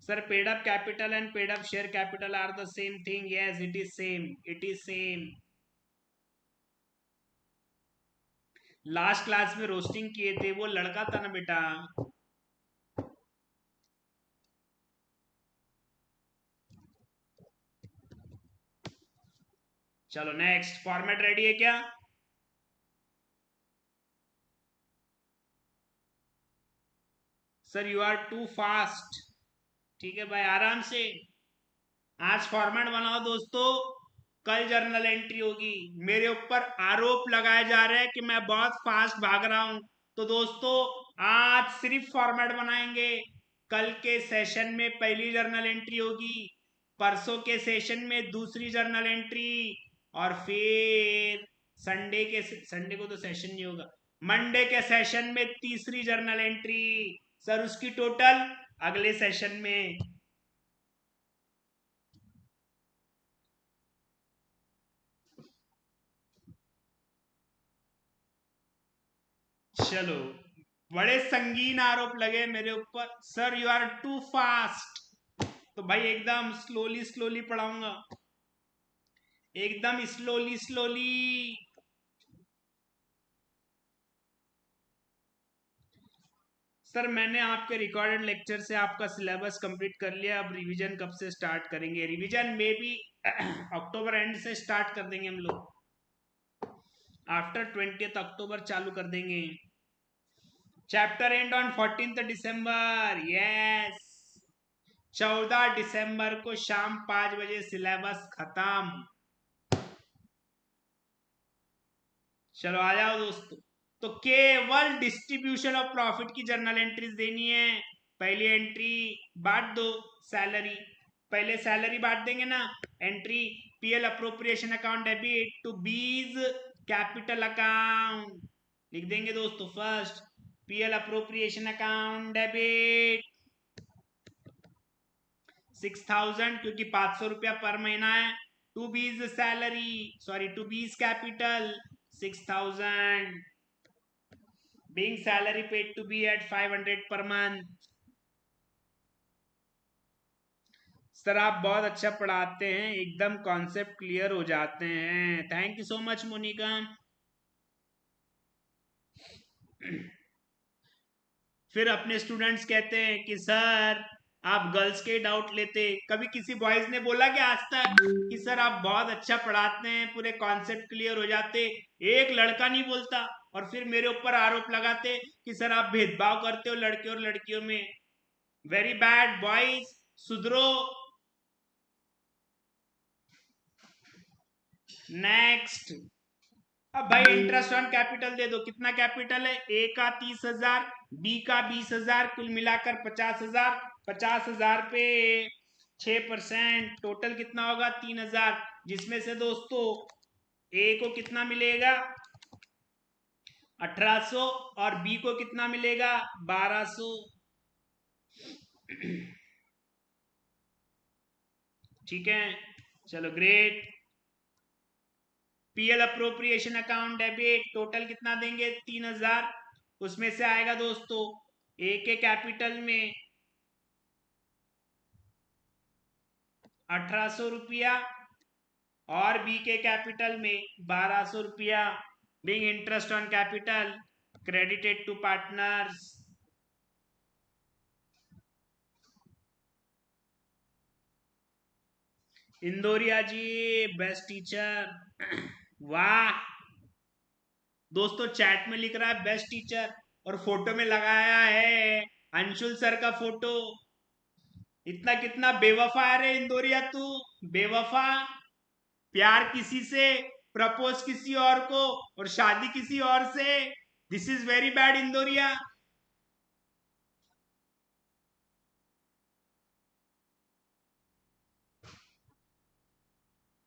Sir paid up capital and paid up share capital R the same thing, yes it is same, it is same. Last class में रोस्टिंग किए थे, वो लड़का था ना बेटा। चलो नेक्स्ट, फॉर्मेट रेडी है क्या, sir you are too fast. ठीक है भाई, आराम से, आज फॉर्मेट बनाओ दोस्तों, कल जर्नल एंट्री होगी। मेरे ऊपर आरोप लगाए जा रहे हैं कि मैं बहुत फास्ट भाग रहा हूं, तो दोस्तों आज सिर्फ फॉर्मेट बनाएंगे। कल के सेशन में पहली जर्नल एंट्री होगी, परसों के सेशन में दूसरी जर्नल एंट्री, और फिर संडे को तो सेशन नहीं होगा, मंडे के सेशन में तीसरी जर्नल एंट्री सर, उसकी टोटल अगले सेशन में। चलो, बड़े संगीन आरोप लगे मेरे ऊपर, sir you are too fast. तो भाई एकदम स्लोली स्लोली पढ़ाऊंगा, एकदम स्लोली स्लोली। सर मैंने आपके रिकॉर्डेड लेक्चर से आपका सिलेबस कंप्लीट कर लिया, अब रिवीजन कब से स्टार्ट करेंगे? रिवीजन में भी अक्टूबर एंड से स्टार्ट कर देंगे हम लोग, आफ्टर 20 अक्टूबर चालू कर देंगे। Chapter and on 14 December, yes, 14 दिसंबर को शाम 5 बजे सिलेबस खत्म। चलो आ जाओ दोस्तों। तो केवल डिस्ट्रीब्यूशन ऑफ प्रॉफिट की जर्नल एंट्रीज देनी है। पहली एंट्री बांट दो, सैलरी, पहले सैलरी बांट देंगे ना। Entry PL appropriation account debit to B's capital account लिख देंगे दोस्तों। First PL appropriation account debit 6000, क्योंकि 500 रुपया पर महीना है। To B's salary, sorry to B's capital 6000, being salary paid to be at 500 per month। Sir आप बहुत अच्छा पढ़ाते हैं, एकदम कॉन्सेप्ट क्लियर हो जाते हैं, thank you so much Monika. फिर अपने स्टूडेंट्स कहते हैं कि सर आप गर्ल्स के डाउट लेते, कभी किसी बॉयज ने बोला कि आज तक कि सर आप बहुत अच्छा पढ़ाते हैं, पूरे कॉन्सेप्ट क्लियर हो जाते? एक लड़का नहीं बोलता। और फिर मेरे ऊपर आरोप लगाते कि सर आप भेदभाव करते हो लड़के और लड़कियों में। वेरी बैड बॉयज, सुधरो। नेक्स्ट, अब भाई इंटरेस्ट ऑन कैपिटल दे दो। कितना कैपिटल है? ए का 30,000, बी का 20,000, कुल मिलाकर 50,000। 50,000 पे 6%, टोटल कितना होगा? 3,000। जिसमें से दोस्तों ए को कितना मिलेगा? 1800, और बी को कितना मिलेगा? 1200। ठीक है, चलो great. PL appropriation account debit total कितना देंगे? 3,000। उसमें से आएगा दोस्तों ए के कैपिटल में 1800 रुपया और बी के कैपिटल में 1200 रुपया। Being interest on capital credited to partners. Indoria ji best teacher, वाह। दोस्तों चैट में लिख रहा है बेस्ट टीचर, और फोटो में लगाया है अंशुल सर का फोटो। इतना कितना बेवफा है रे इंदौरिया तू, बेवफा। प्यार किसी से, प्रपोज किसी और को, और शादी किसी और से। This is very bad Indoria.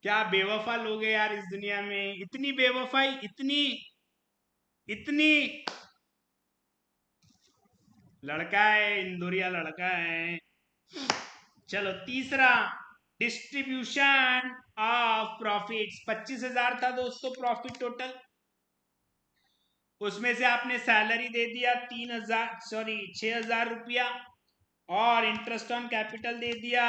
क्या बेवफा लोग हैं यार इस दुनिया में, इतनी बेवफाई, इतनी इतनी। लड़का है इंदौरिया, लड़का है। चलो तीसरा, डिस्ट्रीब्यूशन ऑफ प्रॉफिट्स 25,000 था दोस्तों प्रॉफिट टोटल। उसमें से आपने सैलरी दे दिया 3,000, सॉरी 6,000 रुपया, और इंटरेस्ट ऑन कैपिटल दे दिया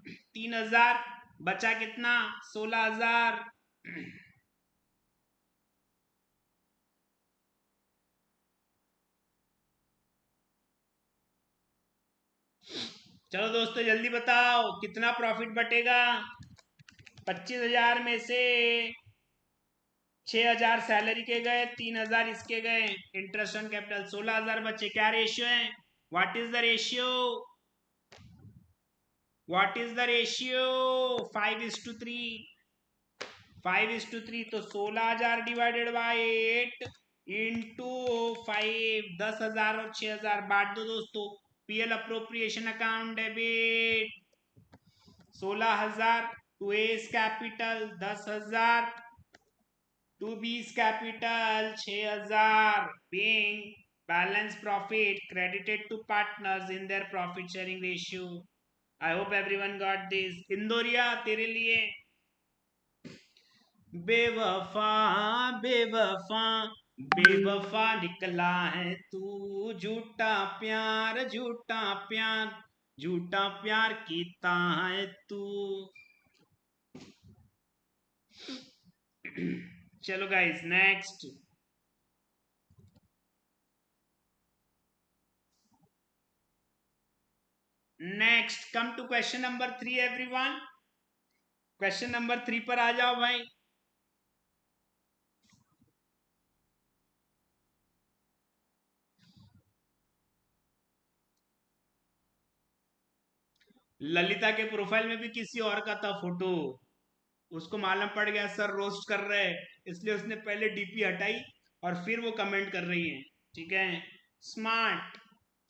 3,000। बचा कितना? 16,000। चलो दोस्तों जल्दी बताओ कितना प्रॉफिट बटेगा? 25,000 में से 6,000 सैलरी के गए, 3,000 इसके गए, इंटरेस्ट ऑन कैपिटल 16,000 बचे। क्या रेशियो है? What is the ratio? What is the ratio? 5:3। 5:3 तो 16,000 डिवाइडेड बाय 8 इंटू 5, 10,000 और 6,000 बांट दो दोस्तों। PL appropriation account debit 16,000 to A's capital 10,000, to B's capital 6000 being balance profit credited to partners in their profit sharing ratio. I hope everyone got this. Indoria तेरे लिए। बेवफा बेवफा बेवफा निकला है तू, झूठा प्यार झूठा प्यार झूठा प्यार कीता है तू। चलो guys next. Next come to question number 3 everyone. Question number 3 पर आ जाओ भाई। ललिता के प्रोफाइल में भी किसी और का था फोटो, उसको मालूम पड़ गया सर रोस्ट कर रहे हैं, इसलिए उसने पहले डीपी हटाई और फिर वो कमेंट कर रही है। ठीक है, smart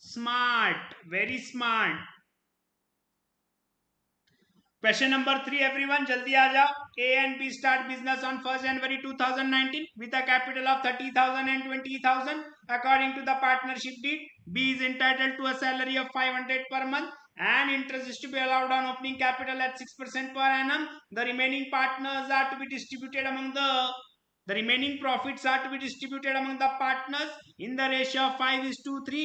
smart very smart. Question number 3 everyone जल्दी आ जाओ। A and B start business on 1st January 2019 with a capital of 30,000 and 20,000 according to the partnership deed. B is entitled to a salary of 500 per month and interest is to be allowed on opening capital at 6% per annum. The remaining partners are to be distributed among the remaining profits are to be distributed among the partners in the ratio of 5:3.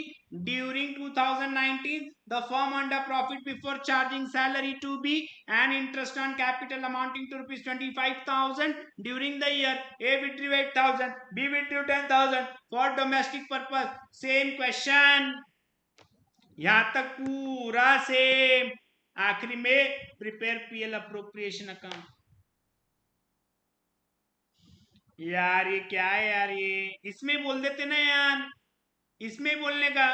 During 2019, the firm earned a profit before charging salary to B and interest on capital amounting to rupees 25,000 during the year. A withdrew 8,000, B withdrew 10,000 for domestic purpose. Same question. यहां तक पूरा same. आखिरी में prepare PL appropriation account. यार ये क्या है यार, ये इसमें बोल देते ना यार, इसमें बोलने का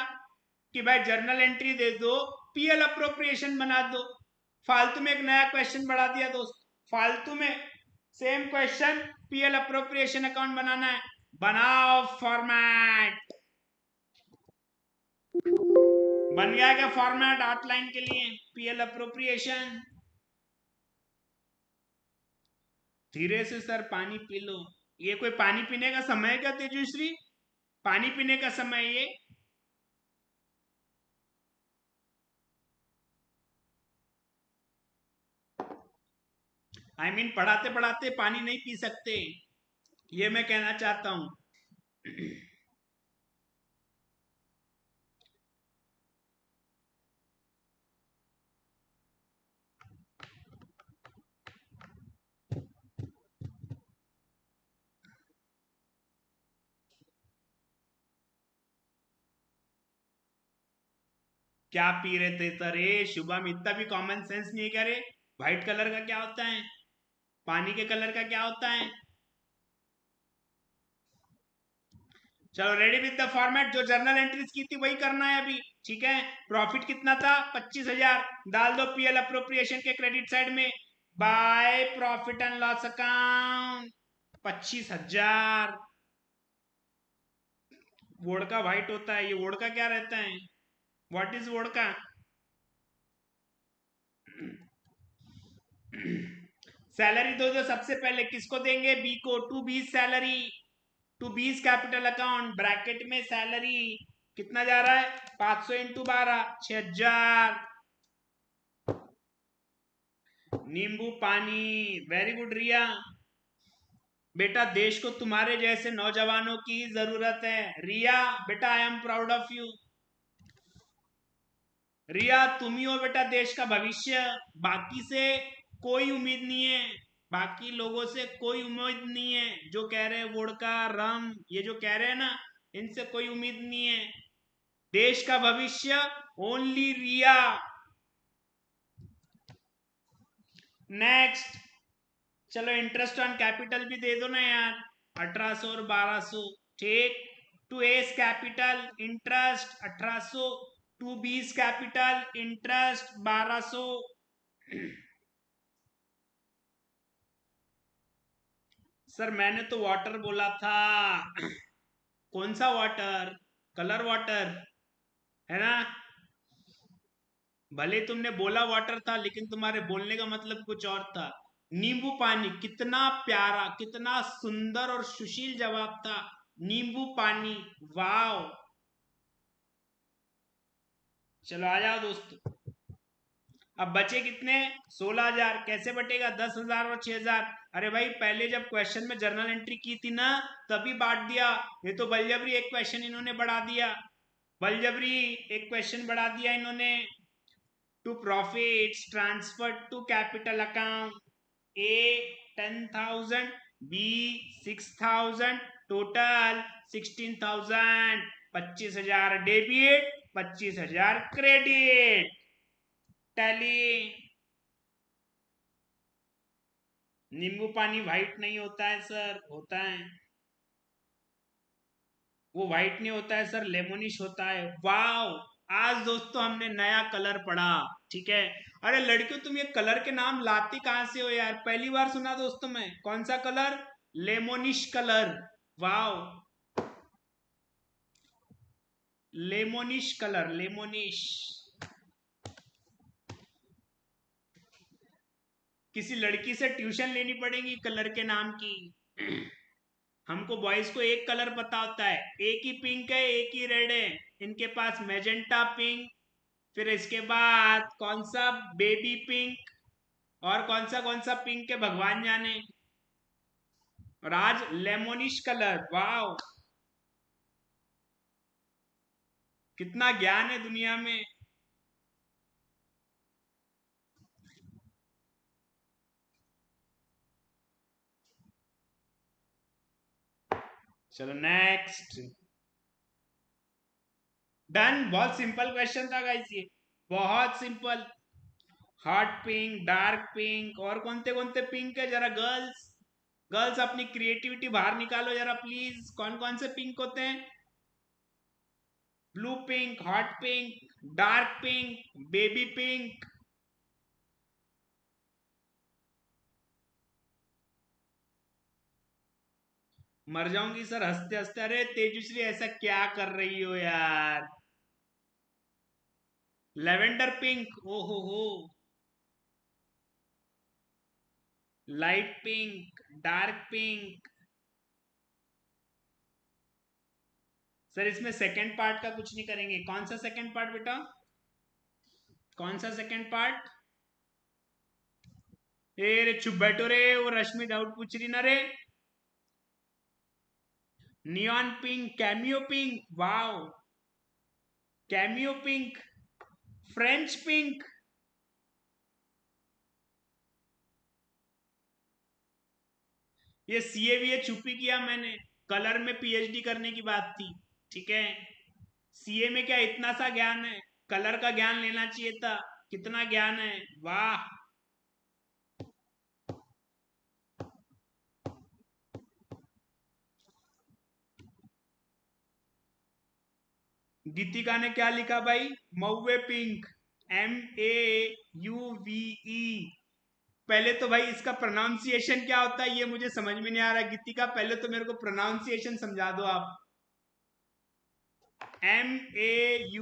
कि भाई जर्नल एंट्री दे दो, पीएल अप्रोप्रिएशन बना दो। फालतू में एक नया क्वेश्चन बढ़ा दिया दोस्त, फालतू में same question PL appropriation account बनाना है। बनाओ फॉर्मेट। बन गया क्या फॉर्मेट आउटलाइन के लिए पीएल अप्रोप्रिएशन? धीरे से सर पानी पी लो। ये कोई पानी पीने का समय है क्या तेजश्री? पानी पीने का समय ये? आई मीन पढ़ाते पढ़ाते पानी नहीं पी सकते, ये मैं कहना चाहता हूं। क्या पी रहे थे सर? शुभम इतना भी कॉमन सेंस नहीं करे। व्हाइट कलर का क्या होता है? पानी के कलर का क्या होता है? चलो रेडी विद द फॉर्मेट। जो जर्नल एंट्रीज की थी वही करना है अभी। ठीक है, प्रॉफिट कितना था? 25,000। डाल दो पीएल अप्रोप्रिएशन के क्रेडिट साइड में। By profit and loss account 25,000। Vodka white होता है, ये वोडका क्या रहता है? What is vodka? सैलरी दो सबसे पहले किसको देंगे? बी को। To B's salary, to B's capital account bracket में सैलरी कितना जा रहा है? 500 इंटू 12 6,000। नींबू पानी। वेरी गुड रिया। बेटा देश को तुम्हारे जैसे नौजवानों की जरूरत है रिया। बेटा I am proud of you. Riya तुम ही हो बेटा देश का भविष्य। बाकी से कोई उम्मीद नहीं है, बाकी लोगों से कोई उम्मीद नहीं है। जो कह रहे हैं वोडका रम, ये जो कह रहे हैं ना, इनसे कोई उम्मीद नहीं है। देश का भविष्य ओनली रिया। नेक्स्ट। चलो इंटरेस्ट ऑन कैपिटल भी दे दो ना यार, 1800 और 1200। ठीक, to A's capital interest 1800, to B's capital interest 1200। Sir मैंने तो वाटर बोला था। कौन सा वाटर? कलर वाटर है ना? भले तुमने बोला वाटर था, लेकिन तुम्हारे बोलने का मतलब कुछ और था। नींबू पानी, कितना प्यारा, कितना सुंदर और सुशील जवाब था। नींबू पानी, वाव। चलो आ जाओ दोस्तों। अब बचे कितने? 16,000। कैसे बटेगा? 10,000 और 6,000। अरे भाई पहले जब क्वेश्चन में जर्नल एंट्री की थी ना, तभी बांट दिया। ये तो बलजबरी एक क्वेश्चन इन्होंने बढ़ा दिया, बलजबरी एक क्वेश्चन बढ़ा दिया इन्होंने। To profits transferred to capital account, A 10,000, B 6,000, total 16,000। 25,000 debit, 25,000 credit. Tally. नींबू पानी व्हाइट नहीं होता है सर, होता है वो, व्हाइट नहीं होता है सर, लेमोनिश होता है। वाह, आज दोस्तों हमने नया कलर पढ़ा। ठीक है। अरे लड़कियों, तुम ये कलर के नाम लाती कहां से हो यार? पहली बार सुना दोस्तों मैं। कौन सा कलर? लेमोनिश कलर। वाह, लेमोनिश कलर, लेमोनिश। किसी लड़की से ट्यूशन लेनी पड़ेगी कलर के नाम की। हमको बॉयज को एक कलर पता होता है, एक ही पिंक है, एक ही रेड है। इनके पास मैजेंटा पिंक, फिर इसके बाद कौन सा बेबी पिंक, और कौन सा पिंक है भगवान जाने। और आज लेमोनिश कलर। वाह, कितना ज्ञान है दुनिया में। चलो नेक्स्ट। डन। बहुत सिंपल क्वेश्चन था गाइस ये, बहुत simple. Hot pink, dark pink, और कौन से पिंक है जरा गर्ल्स, गर्ल्स अपनी क्रिएटिविटी बाहर निकालो जरा प्लीज। कौन से पिंक होते हैं? Blue pink, hot pink, dark pink, baby pink. मर जाऊंगी सर हंसते हंसते। अरे तेजश्री ऐसा क्या कर रही हो यार? लेवेंडर पिंक, ओ हो। Light pink, dark pink. Sir इसमें सेकंड पार्ट का कुछ नहीं करेंगे। कौन सा सेकंड पार्ट बेटा? कौन सा सेकंड पार्ट? ए रे चुप बैठो रे, वो रश्मि डाउट पूछ रही ना रे। Neon pink, cameo pink, wow. Cameo pink, French pink. ये सीए चुप ही किया मैंने, कलर में पीएचडी करने की बात थी। ठीक है। सीए में क्या इतना सा ज्ञान है? कलर का ज्ञान लेना चाहिए था। कितना ज्ञान है, वाह। गीतिका ने क्या लिखा भाई? मौवे पिंक, MAUVE। पहले तो भाई इसका प्रोनाउंसिएशन क्या होता है ये मुझे समझ में नहीं आ रहा। गीतिका पहले तो मेरे को प्रोनाउंसिएशन समझा दो आप। MAUVE,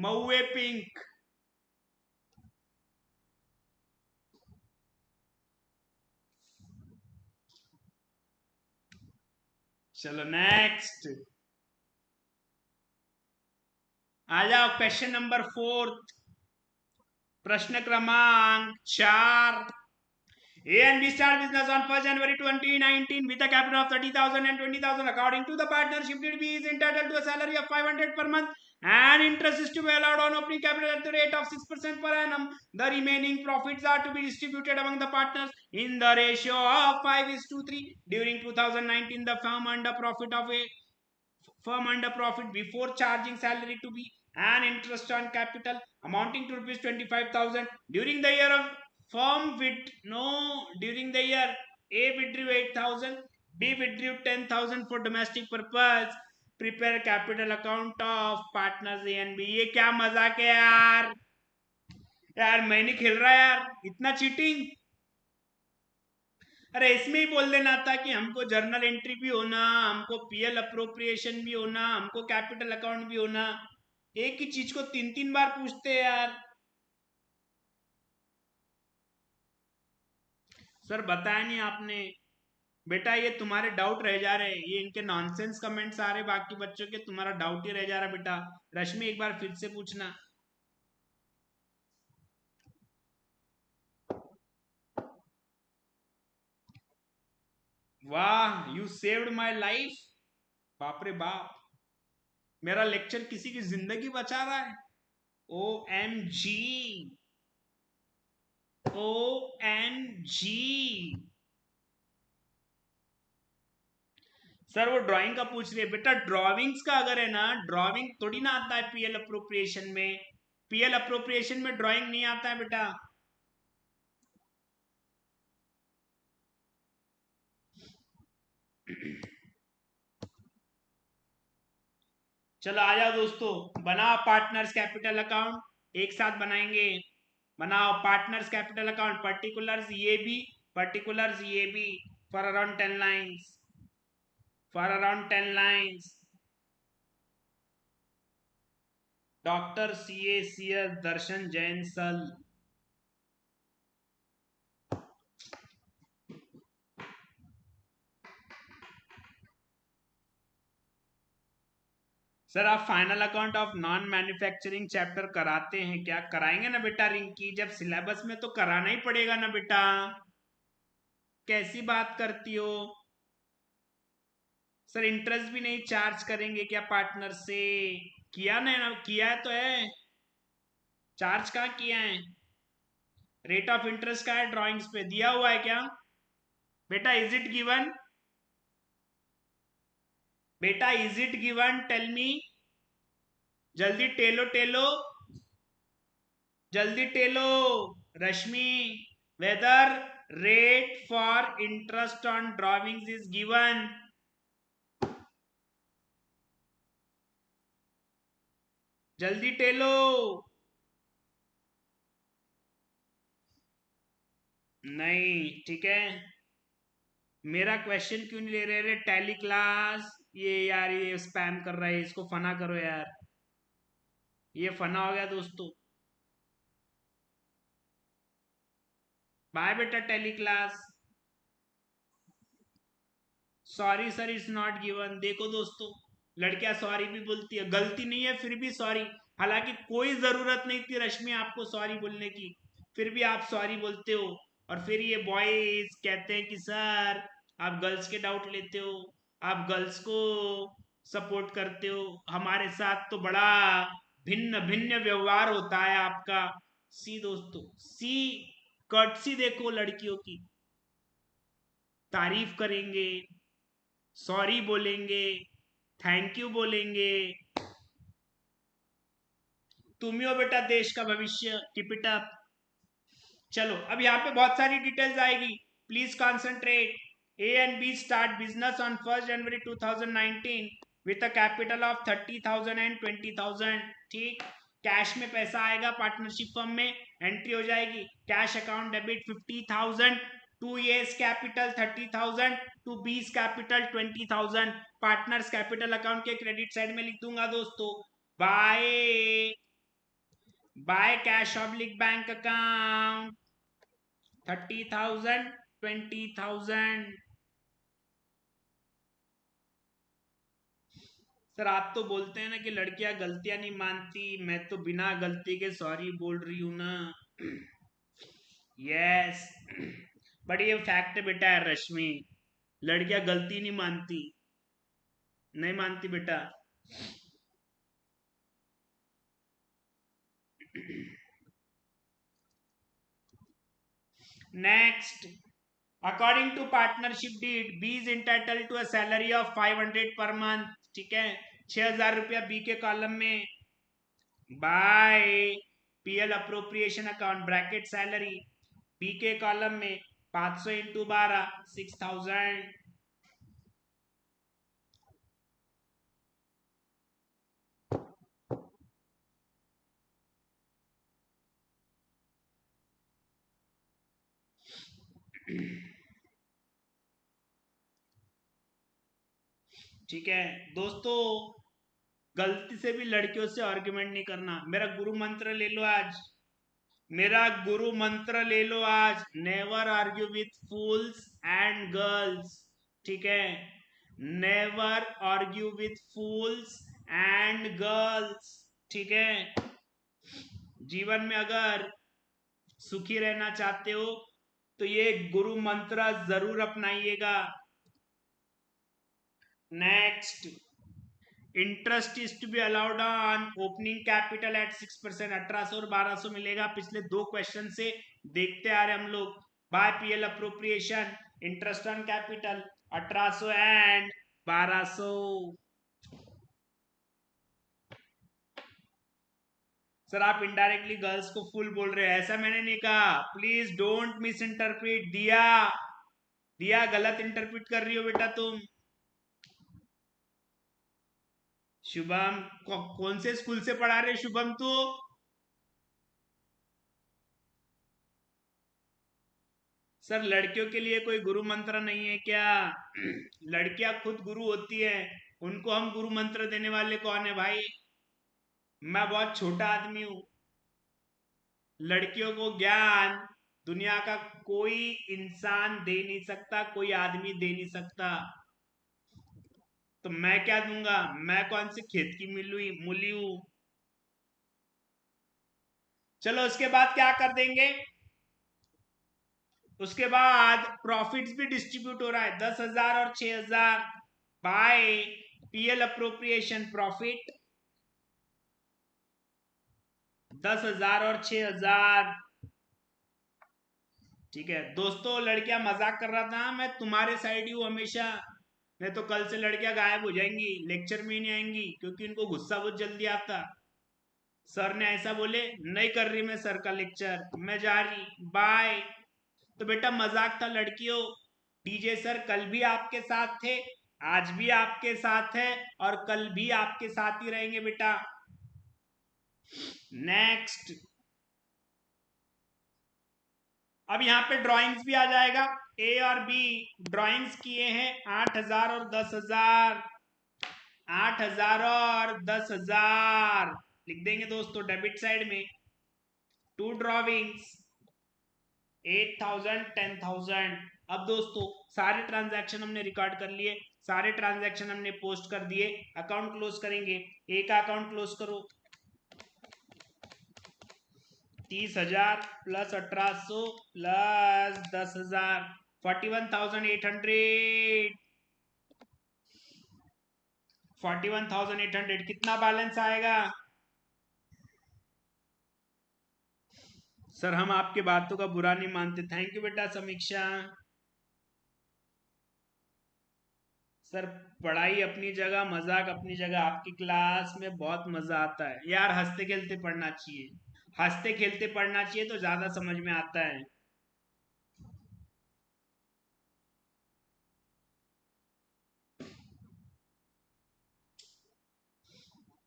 mauve pink. चलो नेक्स्ट आ जाओ। क्वेश्चन नंबर 4, प्रश्न क्रमांक 4। A and B start business on 1st January 2019 with a capital of 30,000 and 20,000. According to the partnership, B is entitled to a salary of 500 per month and interest is to be allowed on opening capital at the rate of 6% per annum. The remaining profits are to be distributed among the partners in the ratio of 5:3. During 2019, the firm under profit before charging salary to be and interest on capital amounting to rupees 25,000. During the year of firm during the year, A withdrew 8,000, B withdrew 10,000 for domestic purpose. Prepare capital account of partners A and B. ये क्या मजाक है यार? यार मैं नहीं खेल रहा यार, इतना चीटिंग। अरे इसमें ही बोल देना था कि हमको जर्नल एंट्री भी होना, हमको पीएल अप्रोप्रिएशन भी होना, हमको कैपिटल अकाउंट भी होना। एक ही चीज को तीन तीन बार पूछते हैं यार। सर बताया नहीं आपने। बेटा ये तुम्हारे डाउट रह जा रहे हैं, ये इनके नॉनसेंस कमेंट्स आ रहे बाकी बच्चों के, तुम्हारा डाउट ही रह जा रहा बेटा। रश्मि एक बार फिर से पूछना। वाह, यू सेव्ड माय लाइफ। बाप रे बाप, मेरा लेक्चर किसी की जिंदगी बचा रहा है। O M G, O M G. Sir वो ड्राइंग का पूछ रही है बेटा, ड्राइंग्स का अगर है ना, ड्राइंग थोड़ी ना आता है पीएल अप्रोप्रिएशन में। पीएल अप्रोप्रिएशन में ड्राइंग नहीं आता है बेटा। चलो आ जाओ दोस्तों, बनाओ पार्टनर्स कैपिटल अकाउंट, एक साथ बनाएंगे। बनाओ पार्टनर्स कैपिटल अकाउंट, पर्टिकुलर्स ये भी for around 10 lines, for around 10 lines. Doctor C A C S Darshan Jain सल। सर आप final account of non manufacturing chapter कराते हैं क्या? कराएंगे ना बेटा रिंकी, जब सिलेबस में तो कराना ही पड़ेगा ना बेटा। कैसी बात करती हो? सर इंटरेस्ट भी नहीं चार्ज करेंगे क्या पार्टनर से? किया ना, किया है तो है। चार्ज कहाँ किया है? रेट ऑफ इंटरेस्ट का है ड्राइंग्स पे दिया हुआ है क्या बेटा? Is it given? बेटा is it given, tell me. जल्दी टेलो टेलो, जल्दी टेलो। Rashmi, whether rate for interest on drawings is given? जल्दी टेलो। नहीं, ठीक है। मेरा क्वेश्चन क्यों नहीं ले रहे रे टैली क्लास? ये यार ये स्पैम कर रहा है, इसको फना करो यार। ये फना हो गया दोस्तों। बाय बेटा tally class. Sorry sir is not given. देखो दोस्तों, लड़कियां सॉरी भी बोलती है, गलती नहीं है फिर भी सॉरी। हालांकि कोई जरूरत नहीं थी रश्मि आपको सॉरी बोलने की, फिर भी आप सॉरी बोलते हो। और फिर ये बॉयज कहते हैं कि सर आप गर्ल्स के डाउट लेते हो, आप गर्ल्स को सपोर्ट करते हो, हमारे साथ तो बड़ा भिन्न भिन्न व्यवहार होता है आपका। सी दोस्तों, सी कर्टसी देखो लड़कियों की, तारीफ करेंगे, सॉरी बोलेंगे, थैंक यू बोलेंगे। तुम ही हो बेटा देश का भविष्य, कीप इट अप। चलो अब यहाँ पे बहुत सारी डिटेल्स आएगी, please concentrate. A and B start business on 1 January 2019 with a capital of 30,000 and 20,000। ठीक, कैश में पैसा आएगा पार्टनरशिप फर्म में, एंट्री हो जाएगी cash account debit 50,000 to A's capital 30,000 to B's capital 20,000। Partners capital account के credit side में लिख दूंगा दोस्तों, by by cash oblique bank account 30,000 20,000। Sir आप तो बोलते हैं ना कि लड़कियां गलतियां नहीं मानती, मैं तो बिना गलती के सॉरी बोल रही हूं ना। यस, बट ये फैक्ट बेटा है रश्मि, लड़कियां गलती नहीं मानती, नहीं मानती बेटा। Next, according to partnership deed B is entitled to a salary of 500 per month. ठीक है, 6,000 रुपया बी के कॉलम में, by PL appropriation account bracket salary, B के कॉलम में 500 इंटू 12 6,000। ठीक है दोस्तों, गलती से भी लड़कियों से आर्ग्यूमेंट नहीं करना, मेरा गुरु मंत्र ले लो आज, मेरा गुरु मंत्र ले लो आज, never argue with fools and girls. ठीक है, never argue with fools and girls. ठीक है, जीवन में अगर सुखी रहना चाहते हो तो ये गुरु मंत्र जरूर अपनाइएगा। Next, interest is to be allowed on opening capital at 6%। 1800 और 1200 मिलेगा पिछले दो क्वेश्चन से देखते आ रहे हम लोग। By PL appropriation, interest on capital 1800 and 1200। Sir आप इनडायरेक्टली गर्ल्स को फुल बोल रहे हैं, ऐसा मैंने नहीं कहा, प्लीज डोंट मिस इंटरप्रिट। दिया दिया गलत इंटरप्रिट कर रही हो बेटा तुम। शुभम कौन से स्कूल से पढ़ा रहे शुभम तू? सर लड़कियों के लिए कोई गुरु मंत्र नहीं है क्या? लड़कियां खुद गुरु होती है, उनको हम गुरु मंत्र देने वाले कौन है भाई? मैं बहुत छोटा आदमी हूं। लड़कियों को ज्ञान दुनिया का कोई इंसान दे नहीं सकता, कोई आदमी दे नहीं सकता। तो मैं क्या दूंगा? मैं कौन से खेत की मूली हूं? चलो उसके बाद क्या कर देंगे? उसके बाद प्रॉफिट्स भी डिस्ट्रीब्यूट हो रहा है, 10,000 और 6,000 बाय पीएल अप्रोप्रिएशन। प्रॉफिट 10,000 और 6,000। ठीक है दोस्तों, लड़कियां मजाक कर रहा था, मैं तुम्हारे साइड ही हूं हमेशा। नहीं तो कल से लड़कियां गायब हो जाएंगी, लेक्चर में ही नहीं आएंगी, क्योंकि इनको गुस्सा बहुत जल्दी आता। सर ने ऐसा बोले, नहीं कर रही मैं सर का लेक्चर, मैं जा रही, बाय। तो बेटा मजाक था लड़कियों। डीजे सर कल भी आपके साथ थे, आज भी आपके साथ है, और कल भी आपके साथ ही रहेंगे बेटा। नेक्स्ट, अब यहाँ पे ड्राइंग्स भी आ जाएगा। ए और बी ड्राइंग्स किए हैं, 8,000 और 10,000। 8,000 और 10,000 लिख देंगे दोस्तों डेबिट साइड में। To drawings 8,000 10,000। अब दोस्तों सारे ट्रांजैक्शन हमने रिकॉर्ड कर लिए, सारे ट्रांजैक्शन हमने पोस्ट कर दिए। अकाउंट क्लोज करेंगे। ए का अकाउंट क्लोज करो। 30,000 प्लस 1,800 प्लस 10,000, 41,800। 41,800 कितना बैलेंस आएगा? सर हम आपके बातों का बुरा नहीं मानते, थैंक यू बेटा समीक्षा। सर पढ़ाई अपनी जगह, मजाक अपनी जगह, आपकी क्लास में बहुत मजा आता है यार, हंसते खेलते पढ़ना चाहिए, हंसते खेलते पढ़ना चाहिए तो ज्यादा समझ में आता है।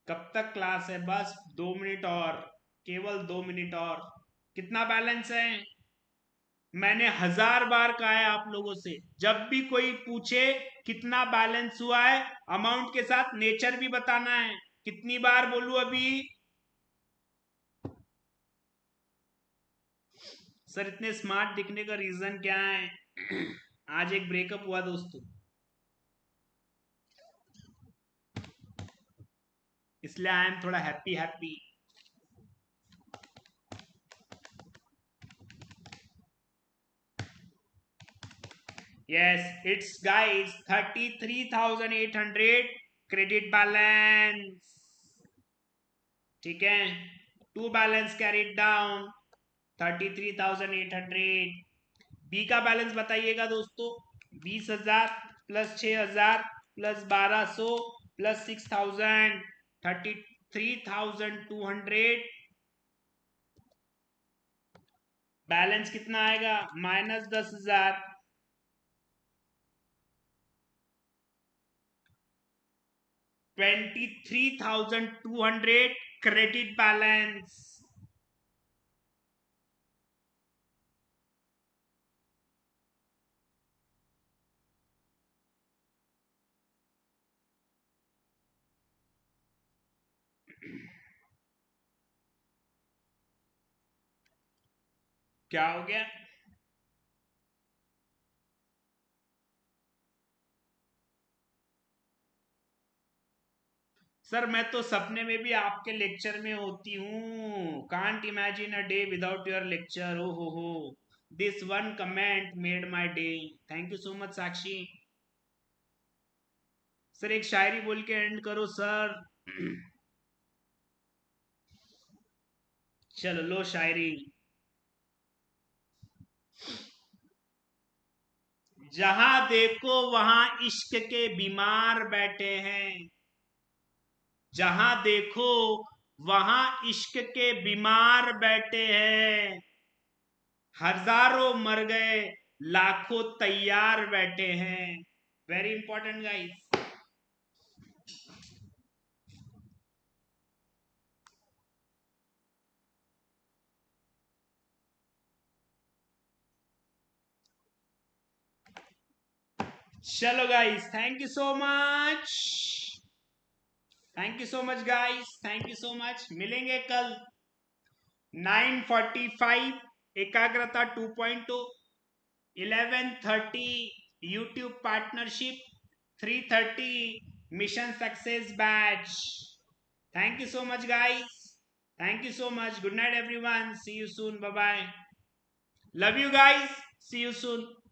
कब तक क्लास है? बस 2 मिनट और, केवल 2 मिनट और। कितना बैलेंस है? मैंने 1,000 बार कहा है आप लोगों से, जब भी कोई पूछे कितना बैलेंस हुआ है, अमाउंट के साथ नेचर भी बताना है। कितनी बार बोलूं अभी? सर इतने स्मार्ट दिखने का रीजन क्या है? आज एक ब्रेकअप हुआ दोस्तों, इसलिए आई एम थोड़ा happy happy. Yes it's guys 33,800 credit balance. ठीक है, to balance carried down 33,800। B का बैलेंस बताइएगा दोस्तों। 20,000 प्लस 6,000 प्लस 1,200 प्लस 6,000, 33,200। बैलेंस कितना आएगा? माइनस 10,000। 23,200 credit balance. क्या हो गया? सर मैं तो सपने में भी आपके लेक्चर में होती हूँ. Can't imagine a day without your lecture. ओ हो, this one comment made my day. Thank you so much Sakshi. Sir एक शायरी बोल के एंड करो सर. चलो लो शायरी. जहां देखो वहां इश्क के बीमार बैठे हैं. जहां देखो वहां इश्क के बीमार बैठे हैं. हजारों मर गए, लाखों तैयार बैठे हैं. Very important guys. चलो guys, thank you so much. Thank you so much guys, thank you so much. मिलेंगे कल 9:45 एकाग्रता 2.2, 11:30 YouTube partnership, 3:30 mission success batch. Thank you so much guys. Thank you so much. Good night everyone. See you soon. Bye bye. Love you guys. See you soon.